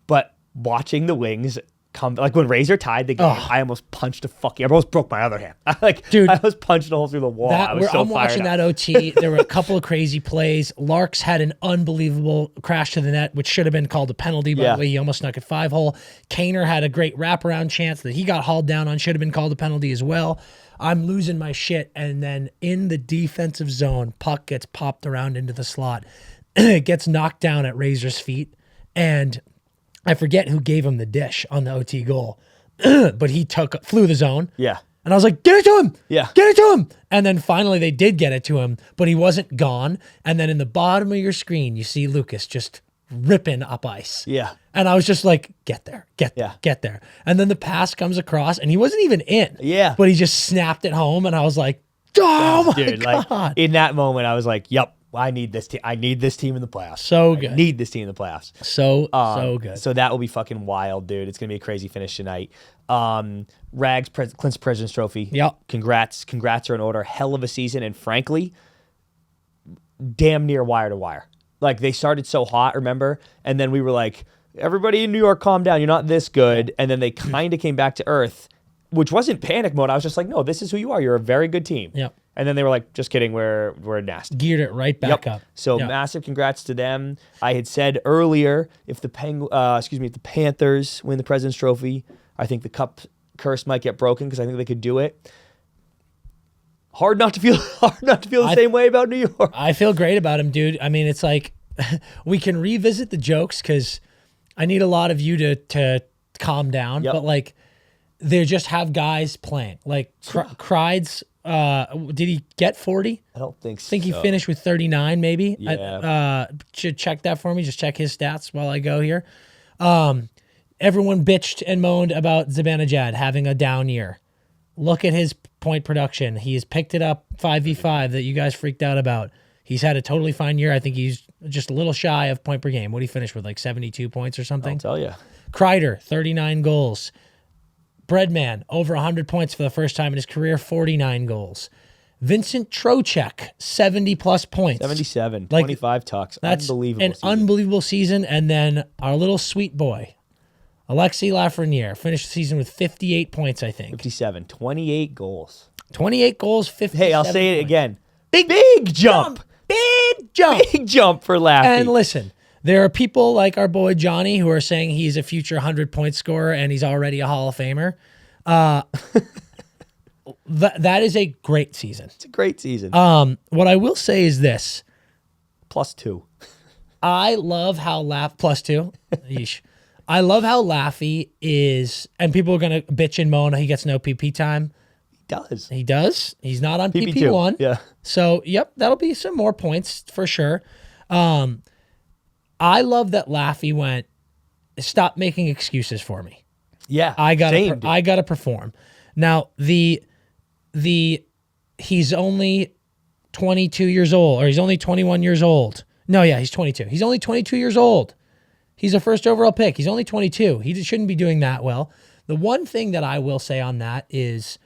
But watching the Wings like when Razor tied the game, I almost punched I almost broke my other hand. Dude, I was punched a hole through the wall. I'm watching that OT. There were a couple of crazy plays. Larks had an unbelievable crash to the net, which should have been called a penalty, by the way. He almost snuck a 5-hole. Kaner had a great wraparound chance that he got hauled down on, should have been called a penalty as well. I'm losing my shit, and then in the defensive zone, puck gets popped around into the slot. It gets knocked down at Razor's feet, and I forget who gave him the dish on the OT goal, but he flew the zone. Yeah. And I was like, get it to him. Yeah. Get it to him. And then finally they did get it to him, but he wasn't gone. And then in the bottom of your screen, you see Lucas just ripping up ice. Yeah. And I was just like, get there. Get there. And then the pass comes across and he wasn't even in. Yeah. But he just snapped it home. And I was like, oh my God. Like, in that moment, I was like, yep. I need this team. I need this team in the playoffs. So good. I need this team in the playoffs. So good. So that will be fucking wild, dude. It's gonna be a crazy finish tonight. Rags Clint's President's Trophy. Yep. Congrats are in order. Hell of a season, and frankly, damn near wire to wire. Like they started so hot, remember? And then we were like, everybody in New York, calm down. You're not this good. And then they kind of came back to earth, which wasn't panic mode. I was just like, no, this is who you are. You're a very good team. Yep. And then they were like, just kidding, we're nasty. Geared it right back up. So massive congrats to them. I had said earlier, if the Panthers win the President's Trophy, I think the cup curse might get broken because I think they could do it. Hard not to feel the same way about New York. I feel great about him, dude. I mean, it's like we can revisit the jokes because I need a lot of you to calm down. But like, they just have guys playing. Like Crides. Did he get 40? I don't think so. I think he finished with 39 maybe. Yeah. Should check that for me. Just check his stats while I go here. Everyone bitched and moaned about Zibanejad having a down year. Look at his point production. He has picked it up 5v5 that you guys freaked out about. He's had a totally fine year. I think he's just a little shy of point per game. What did he finish with, like 72 points or something? I'll tell you. Kreider, 39 goals. Breadman, over 100 points for the first time in his career, 49 goals. Vincent Trocheck, 70-plus points. 77, Like, 25 tucks. That's unbelievable an season. unbelievable season. And then our little sweet boy, Alexis Lafreniere, finished the season with 58 points, I think. 57, 28 goals. 28 goals, 57 Hey, I'll say it again. Big jump. Big jump. Big jump for Laffy. And listen, there are people like our boy Johnny who are saying he's a future 100-point scorer and he's already a Hall of Famer. That is a great season. It's a great season. What I will say is this. +2. I love how +2. Yeesh. I love how Laffy is, and people are going to bitch and moan he gets no PP time. He does. He does. He's not on PP2. PP1. Yeah. So, yep, that'll be some more points for sure. I love that Laffy went, stop making excuses for me. Yeah. I gotta perform. Now he's only 22 years old, or he's only 21 years old. No, yeah, he's 22. He's only 22 years old. He's a first overall pick. He's only 22. He shouldn't be doing that well. The one thing that I will say on that is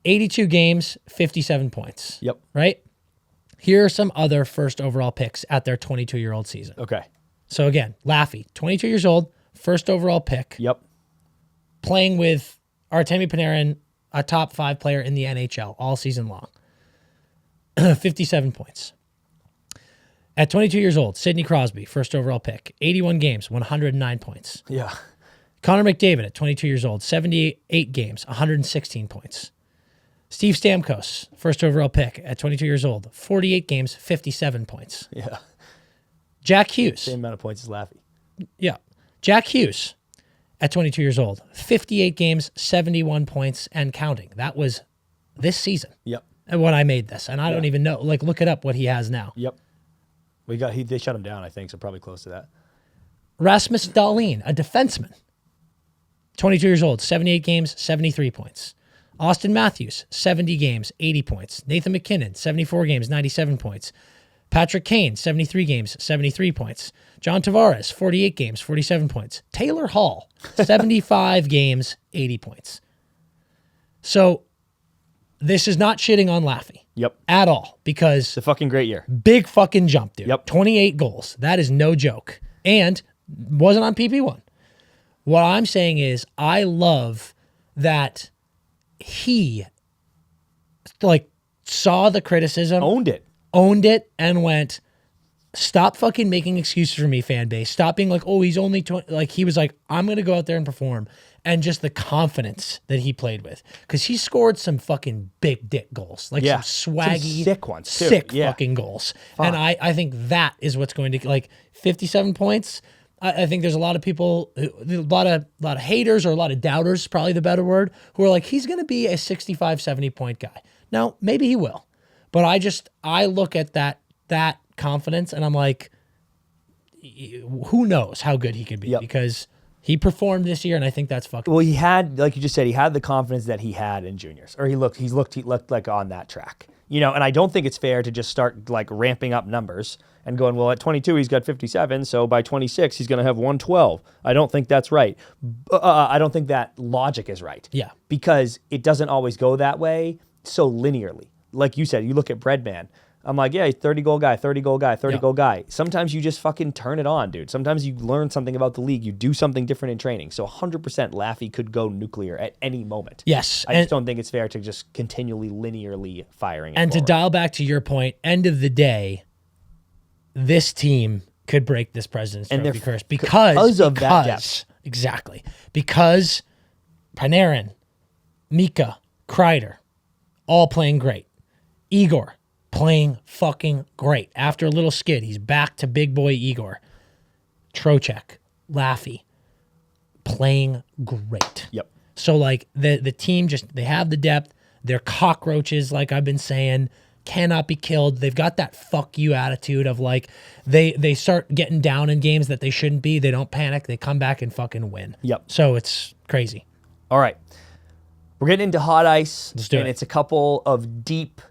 82 games, 57 points. Yep. Right? Here are some other first overall picks at their 22-year-old season. Okay. So again, Laffy, 22 years old, first overall pick. Yep. Playing with Artemi Panarin, a top 5 player in the NHL all season long. 57 points. At 22 years old, Sidney Crosby, first overall pick, 81 games, 109 points. Yeah. Connor McDavid at 22 years old, 78 games, 116 points. Steve Stamkos, first overall pick at 22 years old, 48 games, 57 points. Yeah. Jack Hughes. Same amount of points as Laffy. Yeah. Jack Hughes at 22 years old, 58 games, 71 points and counting. That was this season. Yep. And when I made this, and I don't even know, like, look it up what he has now. Yep. They shut him down, I think, so probably close to that. Rasmus Dahlin, a defenseman, 22 years old, 78 games, 73 points. Austin Matthews, 70 games, 80 points. Nathan McKinnon, 74 games, 97 points. Patrick Kane, 73 games, 73 points. John Tavares, 48 games, 47 points. Taylor Hall, 75 games, 80 points. So this is not shitting on Laffy. Yep. At all, because It's a fucking great year. big fucking jump, dude. Yep. 28 goals. That is no joke. And wasn't on PP1. What I'm saying is I love that he like saw the criticism, owned it, and went, stop fucking making excuses for me, fan base. Stop being like, oh, he's only 20. Like, he was like, I'm going to go out there and perform. And just the confidence that he played with. Because he scored some fucking big dick goals. Like some swaggy, some sick ones too. Sick fucking goals. Fuck. And I think that is what's going to, like, 57 points. I think there's a lot of people, a lot of haters or a lot of doubters, probably the better word, who are like, he's going to be a 65, 70 point guy. Now, maybe he will. But I look at that confidence and I'm like, who knows how good he could be, because he performed this year and I think that's fucking. Well, he had, like you just said, he had the confidence that he had in juniors, or he looked like on that track, you know. And I don't think it's fair to just start like ramping up numbers and going, well, at 22 he's got 57, so by 26 he's going to have 112. I don't think that's right. I don't think that logic is right. Yeah, because it doesn't always go that way so linearly. Like you said, you look at Breadman. I'm like, yeah, 30 goal guy, 30 goal guy, 30 goal guy. Sometimes you just fucking turn it on, dude. Sometimes you learn something about the league. You do something different in training. So 100% Laffy could go nuclear at any moment. Yes. I just don't think it's fair to just continually linearly firing it And forward. to dial back to your point, end of the day, this team could break this President's Trophy curse because of that depth. Exactly. Because Panarin, Mika, Kreider, all playing great. Igor, playing fucking great. After a little skid, he's back to big boy Igor. Trocheck, Laffy, playing great. Yep. So, like, the team just, they have the depth. They're cockroaches, like I've been saying, cannot be killed. They've got that fuck you attitude of, like, they start getting down in games that they shouldn't be. They don't panic. They come back and fucking win. Yep. So, it's crazy. All right. We're getting into hot ice. Let's do it. It's a couple of deep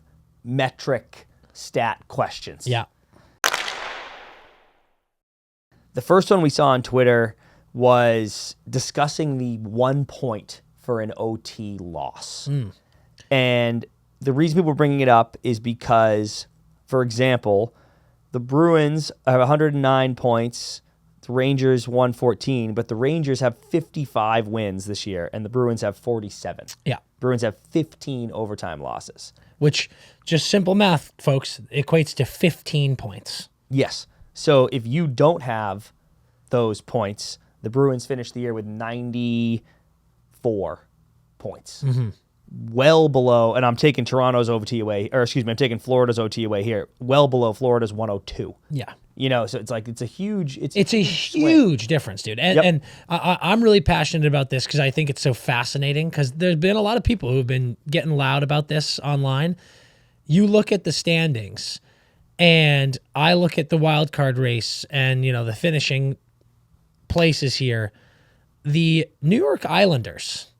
metric stat questions. Yeah. The first one we saw on Twitter was discussing the 1 point for an OT loss. And the reason people were bringing it up is because, for example, the Bruins have 109 points, the Rangers 114, but the Rangers have 55 wins this year, and the Bruins have 47. Yeah. Bruins have 15 overtime losses. Which, just simple math, folks, equates to 15 points. Yes. So if you don't have those points, the Bruins finish the year with 94 points. Well below, and I'm taking Toronto's OT away, or excuse me, I'm taking Florida's OT away here, well below Florida's 102. Yeah. You know, so it's like, it's a huge difference, dude. And I'm really passionate about this because I think it's so fascinating, because there's been a lot of people who've been getting loud about this online. You look at the standings, and I look at the wild card race and, you know, the finishing places here. The New York Islanders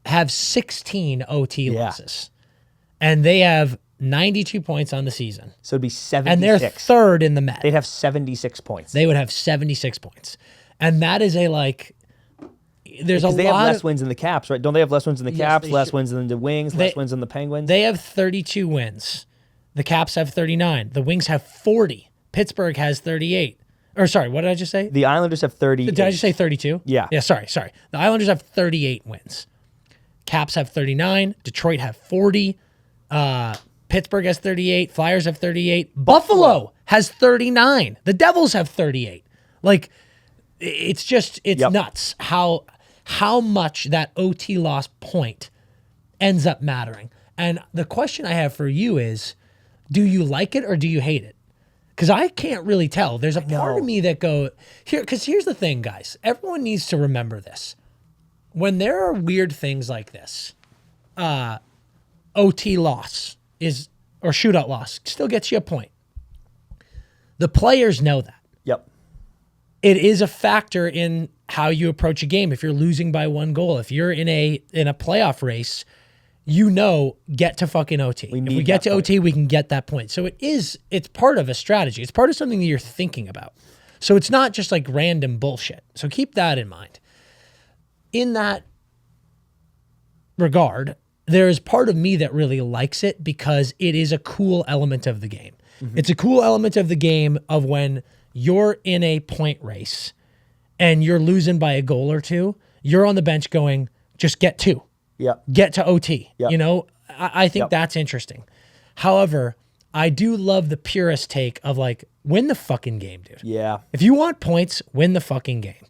have 16 OT losses, and they have 92 points on the season. So it'd be 76. And they're third in the Met. They'd have 76 points. They would have 76 points. And that is a, like, there's a lot. They have less wins than the Caps, right? Don't they have less wins than the Caps, less should. wins than the Wings, less wins than the Penguins? They have 32 wins. The Caps have 39. The Wings have 40. Pittsburgh has 38. Or sorry, what did I just say? The Islanders have 30. Did I just say 32? Yeah. Yeah, sorry. The Islanders have 38 wins. Caps have 39. Detroit have 40. Pittsburgh has 38. Flyers have 38. Buffalo has 39. The Devils have 38. Like, it's just, it's nuts how much that OT loss point ends up mattering. And the question I have for you is, do you like it or do you hate it? Because I can't really tell. There's a part of me that because here's the thing, guys. Everyone needs to remember this. When there are weird things like this, OT loss or shootout loss still gets you a point. The players know that. Yep. It is a factor in how you approach a game. If you're losing by 1 goal, if you're in a playoff race, you know, get to fucking OT. If we get to OT, we can get that point. So it's part of a strategy. It's part of something that you're thinking about. So it's not just like random bullshit. So keep that in mind. In that regard, there is part of me that really likes it because it is a cool element of the game. It's a cool element of the game of when you're in a point race and you're losing by a goal or two, you're on the bench going, just get 2. Yep. Get to OT. Yep. You know, I think that's interesting. However, I do love the purist take of like, win the fucking game, dude. Yeah. If you want points, win the fucking game.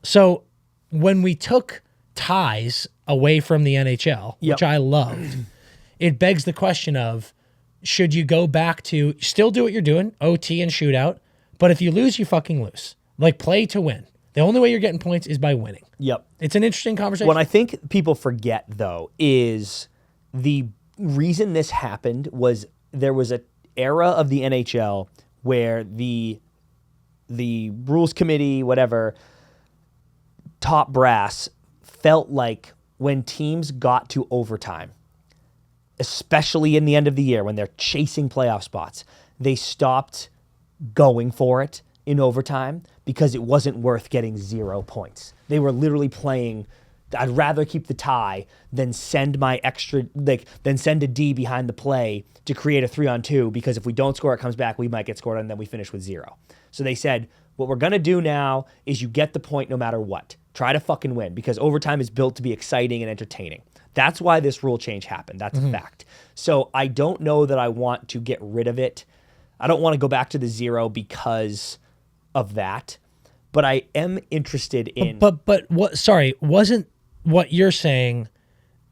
So when we took ties away from the NHL, which I loved, it begs the question of, should you go back to still do what you're doing, OT and shootout, but if you lose, you fucking lose. Like, play to win. The only way you're getting points is by winning. Yep. It's an interesting conversation. What I think people forget, though, is the reason this happened was there was an era of the NHL where the rules committee, whatever, top brass felt like when teams got to overtime, especially in the end of the year when they're chasing playoff spots, they stopped going for it in overtime because it wasn't worth getting 0 points. They were literally playing, I'd rather keep the tie than send my extra, than send a D behind the play to create a 3-on-2, because if we don't score, it comes back, we might get scored on, and then we finish with 0. So they said, what we're going to do now is you get the point no matter what. Try to fucking win, because overtime is built to be exciting and entertaining. That's why this rule change happened. That's a fact. So I don't know that I want to get rid of it. I don't want to go back to the 0 because of that, but I am interested in. But what? Sorry, wasn't what you're saying?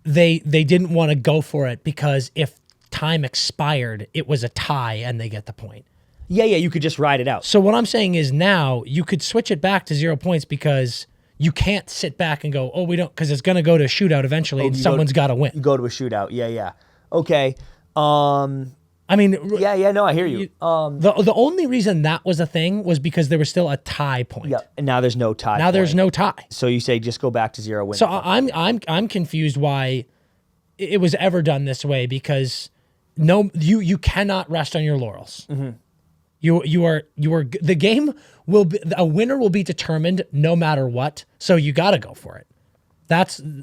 They didn't want to go for it because if time expired, it was a tie and they get the point. Yeah, you could just ride it out. So what I'm saying is now you could switch it back to 0 points because you can't sit back and go, oh, we don't, because it's going to go to a shootout eventually and someone's got to win. You go to a shootout. Yeah. Okay. I mean, no, I hear you. The only reason that was a thing was because there was still a tie point. Yeah, and now there's no tie. Now there's no tie. So you say just go back to 0 win. So I'm confused why it was ever done this way, because you cannot rest on your laurels. Mm-hmm. You are the game will be, a winner will be determined no matter what. So you got to go for it.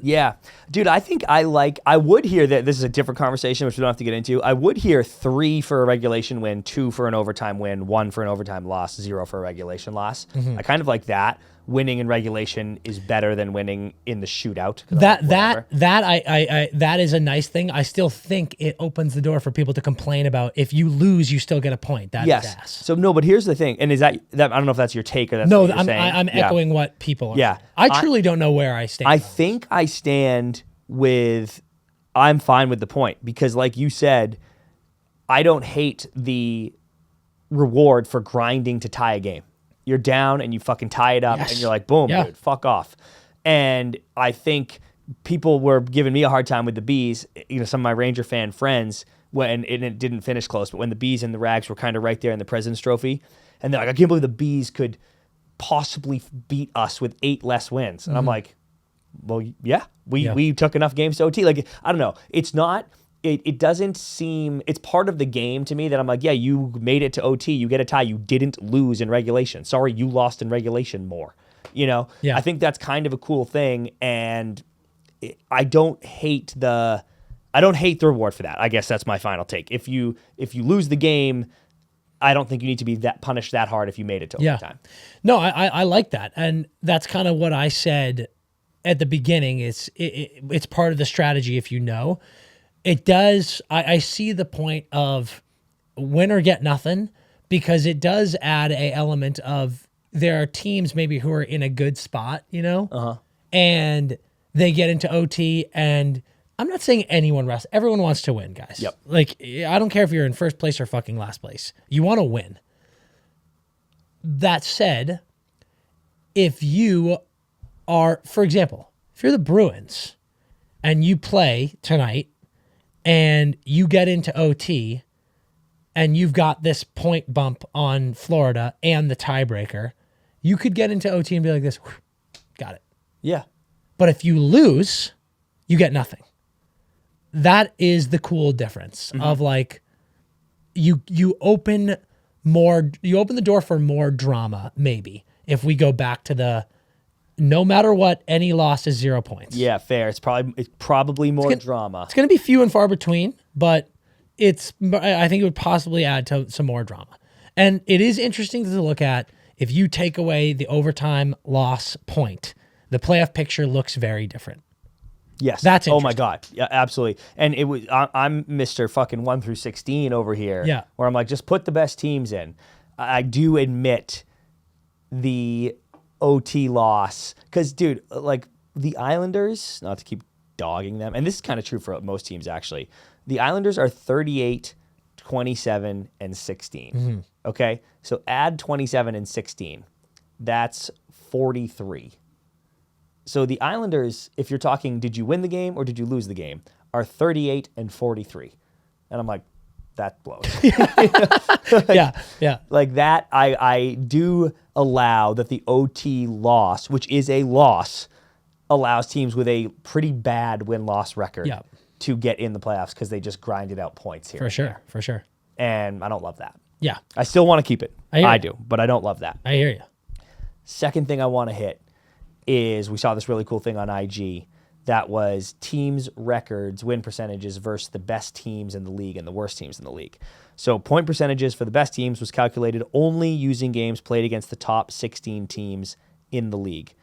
Yeah, dude, I think I would hear that this is a different conversation, which we don't have to get into. I would hear 3 for a regulation win, 2 for an overtime win, 1 for an overtime loss, 0 for a regulation loss. I kind of like that. Winning in regulation is better than winning in the shootout. That is a nice thing. I still think it opens the door for people to complain about if you lose, you still get a point. That is ass. So no, but here's the thing, and is that I don't know if that's your take or that's what you're saying. I'm echoing what people are. Yeah, I truly don't know where I stand. I think I stand with, I'm fine with the point, because like you said, I don't hate the reward for grinding to tie a game. You're down and you fucking tie it up and you're like, boom, dude, fuck off. And I think people were giving me a hard time with the Bees, some of my Ranger fan friends, when it didn't finish close, but when the Bees and the Rags were kind of right there in the President's Trophy, and they're like, I can't believe the Bees could possibly beat us with 8 less wins. And I'm like, well, yeah, we took enough games to OT. Like, I don't know. It's not... It doesn't seem, it's part of the game to me that I'm like, yeah, you made it to OT, you get a tie, you didn't lose in regulation. Sorry, you lost in regulation more. Yeah. I think that's kind of a cool thing, and I don't hate the reward for that. I guess that's my final take. If you lose the game, I don't think you need to be punished that hard if you made it to overtime. No, I like that, and that's kind of what I said at the beginning. It's part of the strategy if you know. It does. I see the point of win or get nothing, because it does add a element of there are teams maybe who are in a good spot, and they get into OT, and I'm not saying anyone rests. Everyone wants to win, guys. Yep. Like, I don't care if you're in first place or fucking last place. You want to win. That said, if you are, for example, if you're the Bruins and you play tonight, and you get into OT, and you've got this point bump on Florida and the tiebreaker, you could get into OT and be like this, got it. Yeah. But if you lose, you get nothing. That is the cool difference of like, you open the door for more drama, maybe, if we go back to the, no matter what, any loss is 0 points. Yeah, fair. It's probably more drama. It's going to be few and far between, but I think it would possibly add to some more drama. And it is interesting to look at if you take away the overtime loss point, the playoff picture looks very different. Yes. That's oh my interesting. God. Yeah, absolutely. And it was I'm Mr. fucking 1 through 16 over here. Yeah. Where I'm like, just put the best teams in. I do admit the OT loss. Because, dude, like the Islanders, not to keep dogging them, and this is kind of true for most teams actually. The Islanders are 38, 27, and 16. Okay? So add 27 and 16. That's 43. So the Islanders, if you're talking, did you win the game or did you lose the game, are 38 and 43. And I'm like, that blows. Yeah. Like that, I do allow that the OT loss, which is a loss, allows teams with a pretty bad win-loss record to get in the playoffs because they just grinded out points here. For sure. And I don't love that. Yeah. I still want to keep it. I hear I you. do, but I don't love that. I hear you. Second thing I want to hit is we saw this really cool thing on IG that was teams' records, win percentages versus the best teams in the league and the worst teams in the league. So point percentages for the best teams was calculated only using games played against the top 16 teams in the league.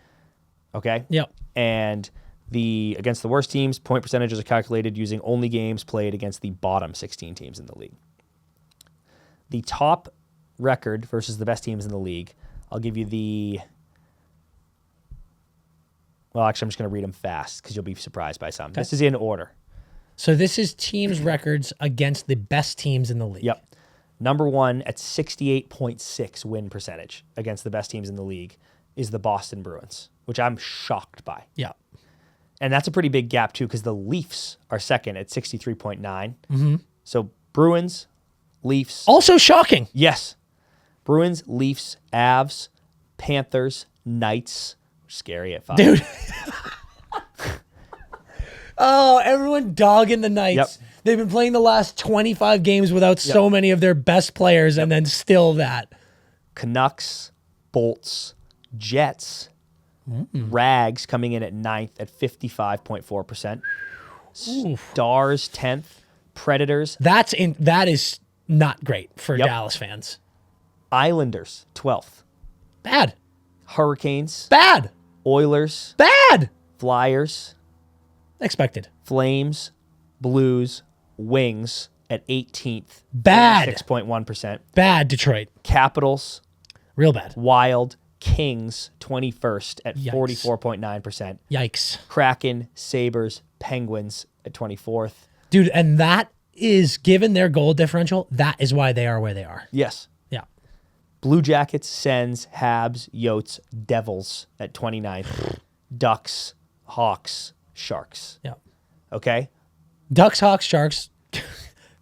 Okay? Yep. And against the worst teams, point percentages are calculated using only games played against the bottom 16 teams in the league. The top record versus the best teams in the league, I'll give you the... Well, actually, I'm just going to read them fast because you'll be surprised by some. Okay. This is in order. So this is teams' records against the best teams in the league. Yep. Number one at 68.6 win percentage against the best teams in the league is the Boston Bruins, which I'm shocked by. Yeah. And that's a pretty big gap, too, because the Leafs are second at 63.9. So Bruins, Leafs. Also shocking. Yes. Bruins, Leafs, Avs, Panthers, Knights. Scary at 5. Dude. Oh, everyone dogging the Knights. Yep. They've been playing the last 25 games without so many of their best players, and then still that. Canucks, Bolts, Jets, Rags coming in at 9th at 55.4%. Stars 10th, Predators. That is not great for Dallas fans. Islanders 12th. Bad. Hurricanes. Bad. Oilers. Bad. Flyers. Expected. Flames. Blues. Wings at 18th. Bad. 6.1%. Bad Detroit. Capitals. Real bad. Wild. Kings 21st at Yikes. 44.9%. Yikes. Kraken. Sabres. Penguins at 24th. Dude, and that is, given their goal differential, that is why they are where they are. Yes. Yeah. Blue Jackets, Sens, Habs, Yotes, Devils at 29th. Ducks, Hawks, Sharks. Yeah. Okay? Ducks, Hawks, Sharks.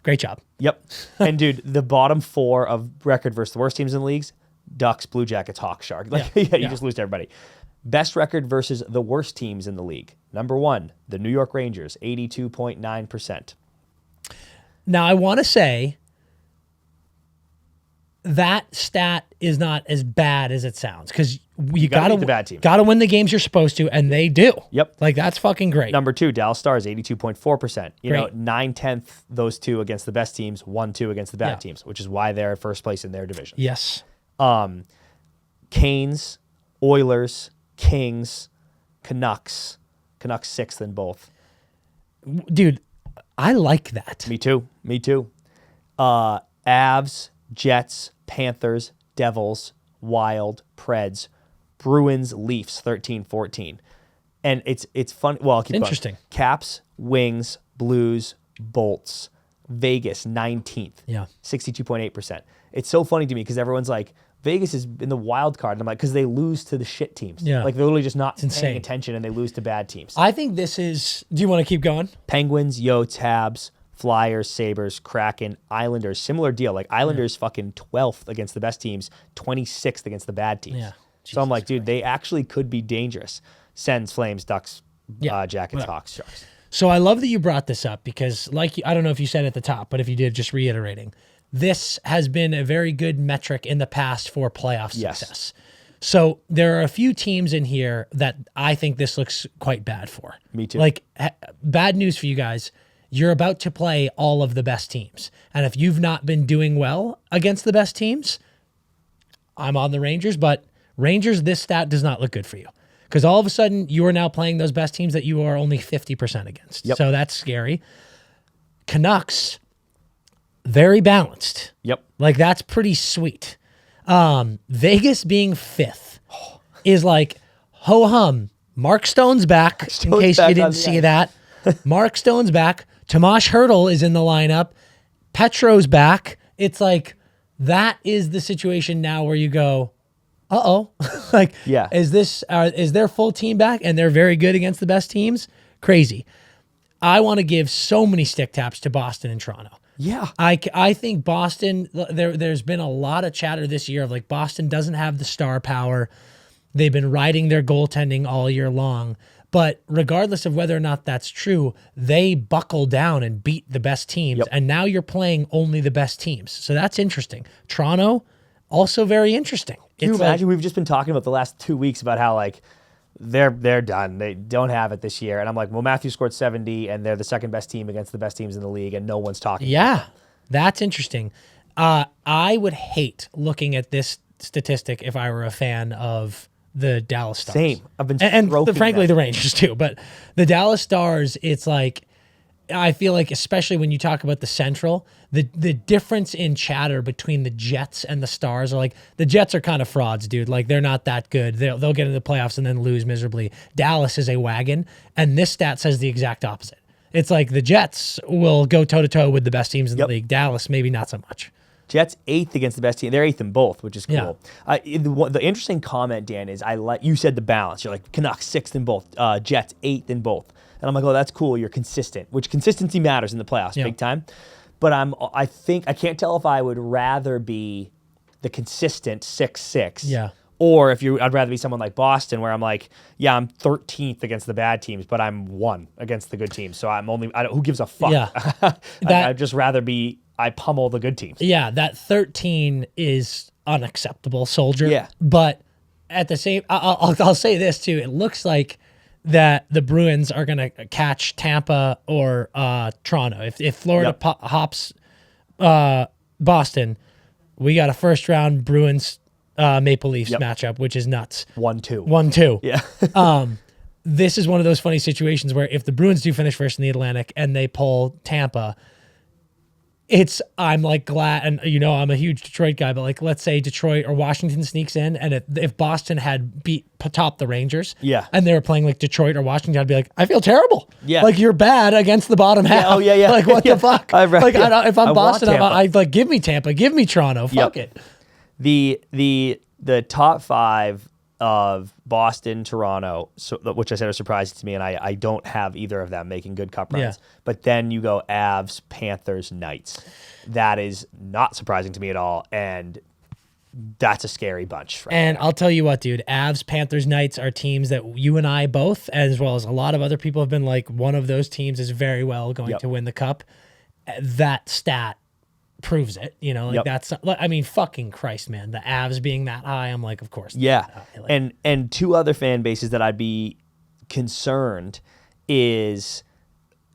Great job. Yep. And, dude, the bottom 4 of record versus the worst teams in the leagues, Ducks, Blue Jackets, Hawks, Sharks. Like, you just lose to everybody. Best record versus the worst teams in the league. Number 1, the New York Rangers, 82.9%. Now, I want to say that stat is not as bad as it sounds, because you gotta gotta beat the bad teams. Gotta win the games you're supposed to, and they do. Yep. Like, that's fucking great. Number 2, Dallas Stars, 82.4%. You know, Great. 9/10 those two against the best teams, 1-2 against the bad teams, which is why they're first place in their division. Yes. Canes, Oilers, Kings, Canucks 6th in both. Dude, I like that. Me too. Avs, Jets, Panthers, Devils, Wild, Preds, Bruins, Leafs, 13-14. And it's fun. Well, I'll keep Interesting. going. Caps, Wings, Blues, Bolts, Vegas, 19th. Yeah. 62.8%. It's so funny to me because everyone's like, Vegas is in the wild card. And I'm like, because they lose to the shit teams. Yeah. Like, they're literally just not insane. paying attention and they lose to bad teams. I think this is... Do you want to keep going? Penguins, Yotes, Habs, Flyers, Sabres, Kraken, Islanders. Similar deal. Like, Islanders fucking 12th against the best teams, 26th against the bad teams. Yeah. So I'm like, dude, they actually could be dangerous. Sens, Flames, Ducks, Jackets, Whatever. Hawks, Sharks. So I love that you brought this up because, like, I don't know if you said at the top, but if you did, just reiterating, this has been a very good metric in the past for playoff success. So there are a few teams in here that I think this looks quite bad for. Me too. Like, bad news for you guys. You're about to play all of the best teams. And if you've not been doing well against the best teams, I'm on the Rangers, but Rangers, this stat does not look good for you. Because all of a sudden, you are now playing those best teams that you are only 50% against. Yep. So that's scary. Canucks, very balanced. Yep. Like, that's pretty sweet. Vegas being 5th is like, ho-hum. Mark Stone's back, in case you didn't see that. Mark Stone's back. Tomas Hertl is in the lineup. Petro's back. It's like, that is the situation now where you go, uh-oh. Like, yeah. is their full team back and they're very good against the best teams? Crazy. I want to give so many stick taps to Boston and Toronto. Yeah. I think Boston, there's been a lot of chatter this year of like Boston doesn't have the star power. They've been riding their goaltending all year long. But regardless of whether or not that's true, they buckle down and beat the best teams. Yep. And now you're playing only the best teams. So that's interesting. Toronto, also very interesting. Can you imagine? We've just been talking about the last 2 weeks about how like they're done. They don't have it this year. And I'm like, well, Matthews scored 70 and they're the second best team against the best teams in the league and no one's talking. Yeah, that's interesting. I would hate looking at this statistic if I were a fan of the Dallas Stars. Same. I've been and frankly that. the Rangers too. But the Dallas Stars, it's like, I feel like especially when you talk about the Central, the difference in chatter between the Jets and the Stars are like, the Jets are kind of frauds, dude. Like, they're not that good. They'll get into the playoffs and then lose miserably. Dallas is a wagon, and this stat says the exact opposite. It's like the Jets will go toe-to-toe with the best teams in the league. Dallas, maybe not so much. Jets 8th against the best team. They're 8th in both, which is cool. Yeah. The interesting comment, Dan, is you said the balance. You're like, Canucks 6th in both, Jets 8th in both. And I'm like, oh, that's cool. You're consistent, which consistency matters in the playoffs big time. But I can't tell if I would rather be the consistent 6-6. Yeah. Or I'd rather be someone like Boston where I'm like, yeah, I'm 13th against the bad teams, but I'm 1 against the good teams. So who gives a fuck? Yeah. I'd just rather I pummel the good teams. Yeah, that 13 is unacceptable, soldier. Yeah. But at the same, I'll say this too. It looks like that the Bruins are going to catch Tampa or Toronto. If Florida hops Boston, we got a first round Bruins Maple Leafs matchup, which is nuts. 1-2. 1-2. Yeah. This is one of those funny situations where if the Bruins do finish first in the Atlantic and they pull Tampa, I'm like glad, and I'm a huge Detroit guy, but like let's say Detroit or Washington sneaks in, and if Boston had topped the Rangers, and they were playing like Detroit or Washington, I'd be like, I feel terrible. Yeah, like you're bad against the bottom half. Oh yeah. Like what the fuck? If I'm Boston, I'd like give me Tampa, give me Toronto. Fuck it. The top 5 of Boston, Toronto, which I said are surprising to me, and I don't have either of them making good cup runs. But then you go Avs, Panthers, Knights. That is not surprising to me at all, and that's a scary bunch. And I'll tell you what, dude, Avs, Panthers, Knights are teams that you and I both, as well as a lot of other people, have been like, one of those teams is very well going to win the cup. That stat proves it, that's, I mean, fucking Christ, man, the Avs being that high, I'm like, of course. Yeah. And 2 other fan bases that I'd be concerned is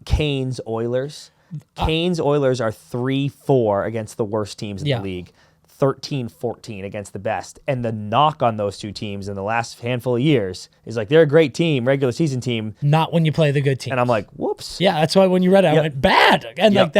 Canes Oilers. Canes Oilers are 3-4 against the worst teams in the league. 13-14 against the best. And the knock on those 2 teams in the last handful of years is like, they're a great team, regular season team. Not when you play the good team. And I'm like, whoops. Yeah, that's why when you read it, I went, bad. And like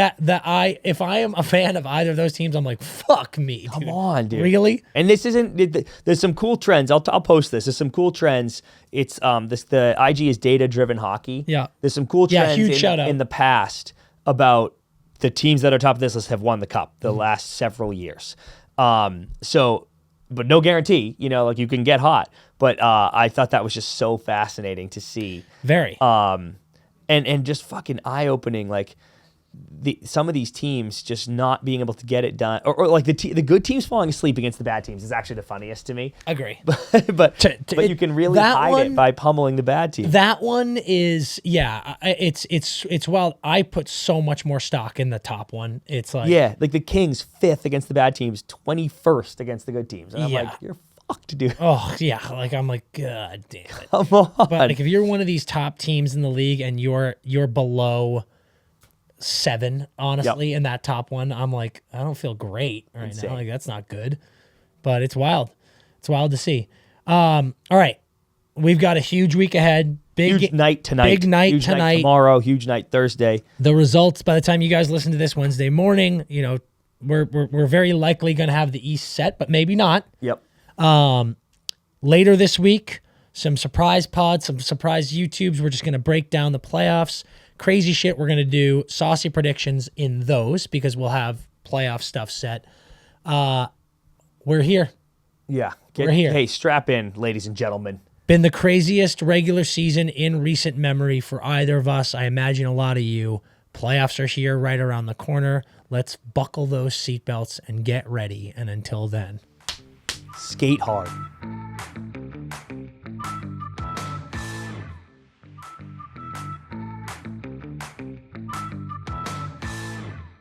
if I am a fan of either of those teams, I'm like, fuck me, dude. Come on, dude. Really? And this isn't, there's some cool trends. I'll post this. There's some cool trends. It's, the IG is data-driven hocky. Yeah. There's some cool trends huge shout out. in the past about the teams that are top of this list have won the cup the last several years. But no guarantee, like you can get hot. But I thought that was just so fascinating to see. Very. And just fucking eye-opening, like some of these teams just not being able to get it done, or like the good teams falling asleep against the bad teams is actually the funniest to me. Agree. But you can really hide it by pummeling the bad teams. That one is, it's wild. I put so much more stock in the top one. It's like, like the Kings 5th against the bad teams, 21st against the good teams. And I'm like, you're fucked, dude. Oh yeah, like I'm like, God damn it. Come on. But like if you're one of these top teams in the league and you're below 7, honestly, in that top one, I'm like, I don't feel great right now. Like that's not good. but it's wild. It's wild to see. All right. We've got a huge week ahead. Huge night tonight. Big night huge tonight. Night tomorrow. Huge night Thursday. The results, by the time you guys listen to this Wednesday morning, you know, we're very likely going to have the East set, but maybe not. Yep. Later this week, some surprise pods, some surprise YouTubes. We're just going to break down the playoffs. Crazy shit we're going to do. Saucy predictions in those because we'll have playoff stuff set. We're here. Yeah. We're here. Hey, strap in, ladies and gentlemen. Been the craziest regular season in recent memory for either of us. I imagine a lot of you. Playoffs are here right around the corner. Let's buckle those seatbelts and get ready. And until then, skate hard.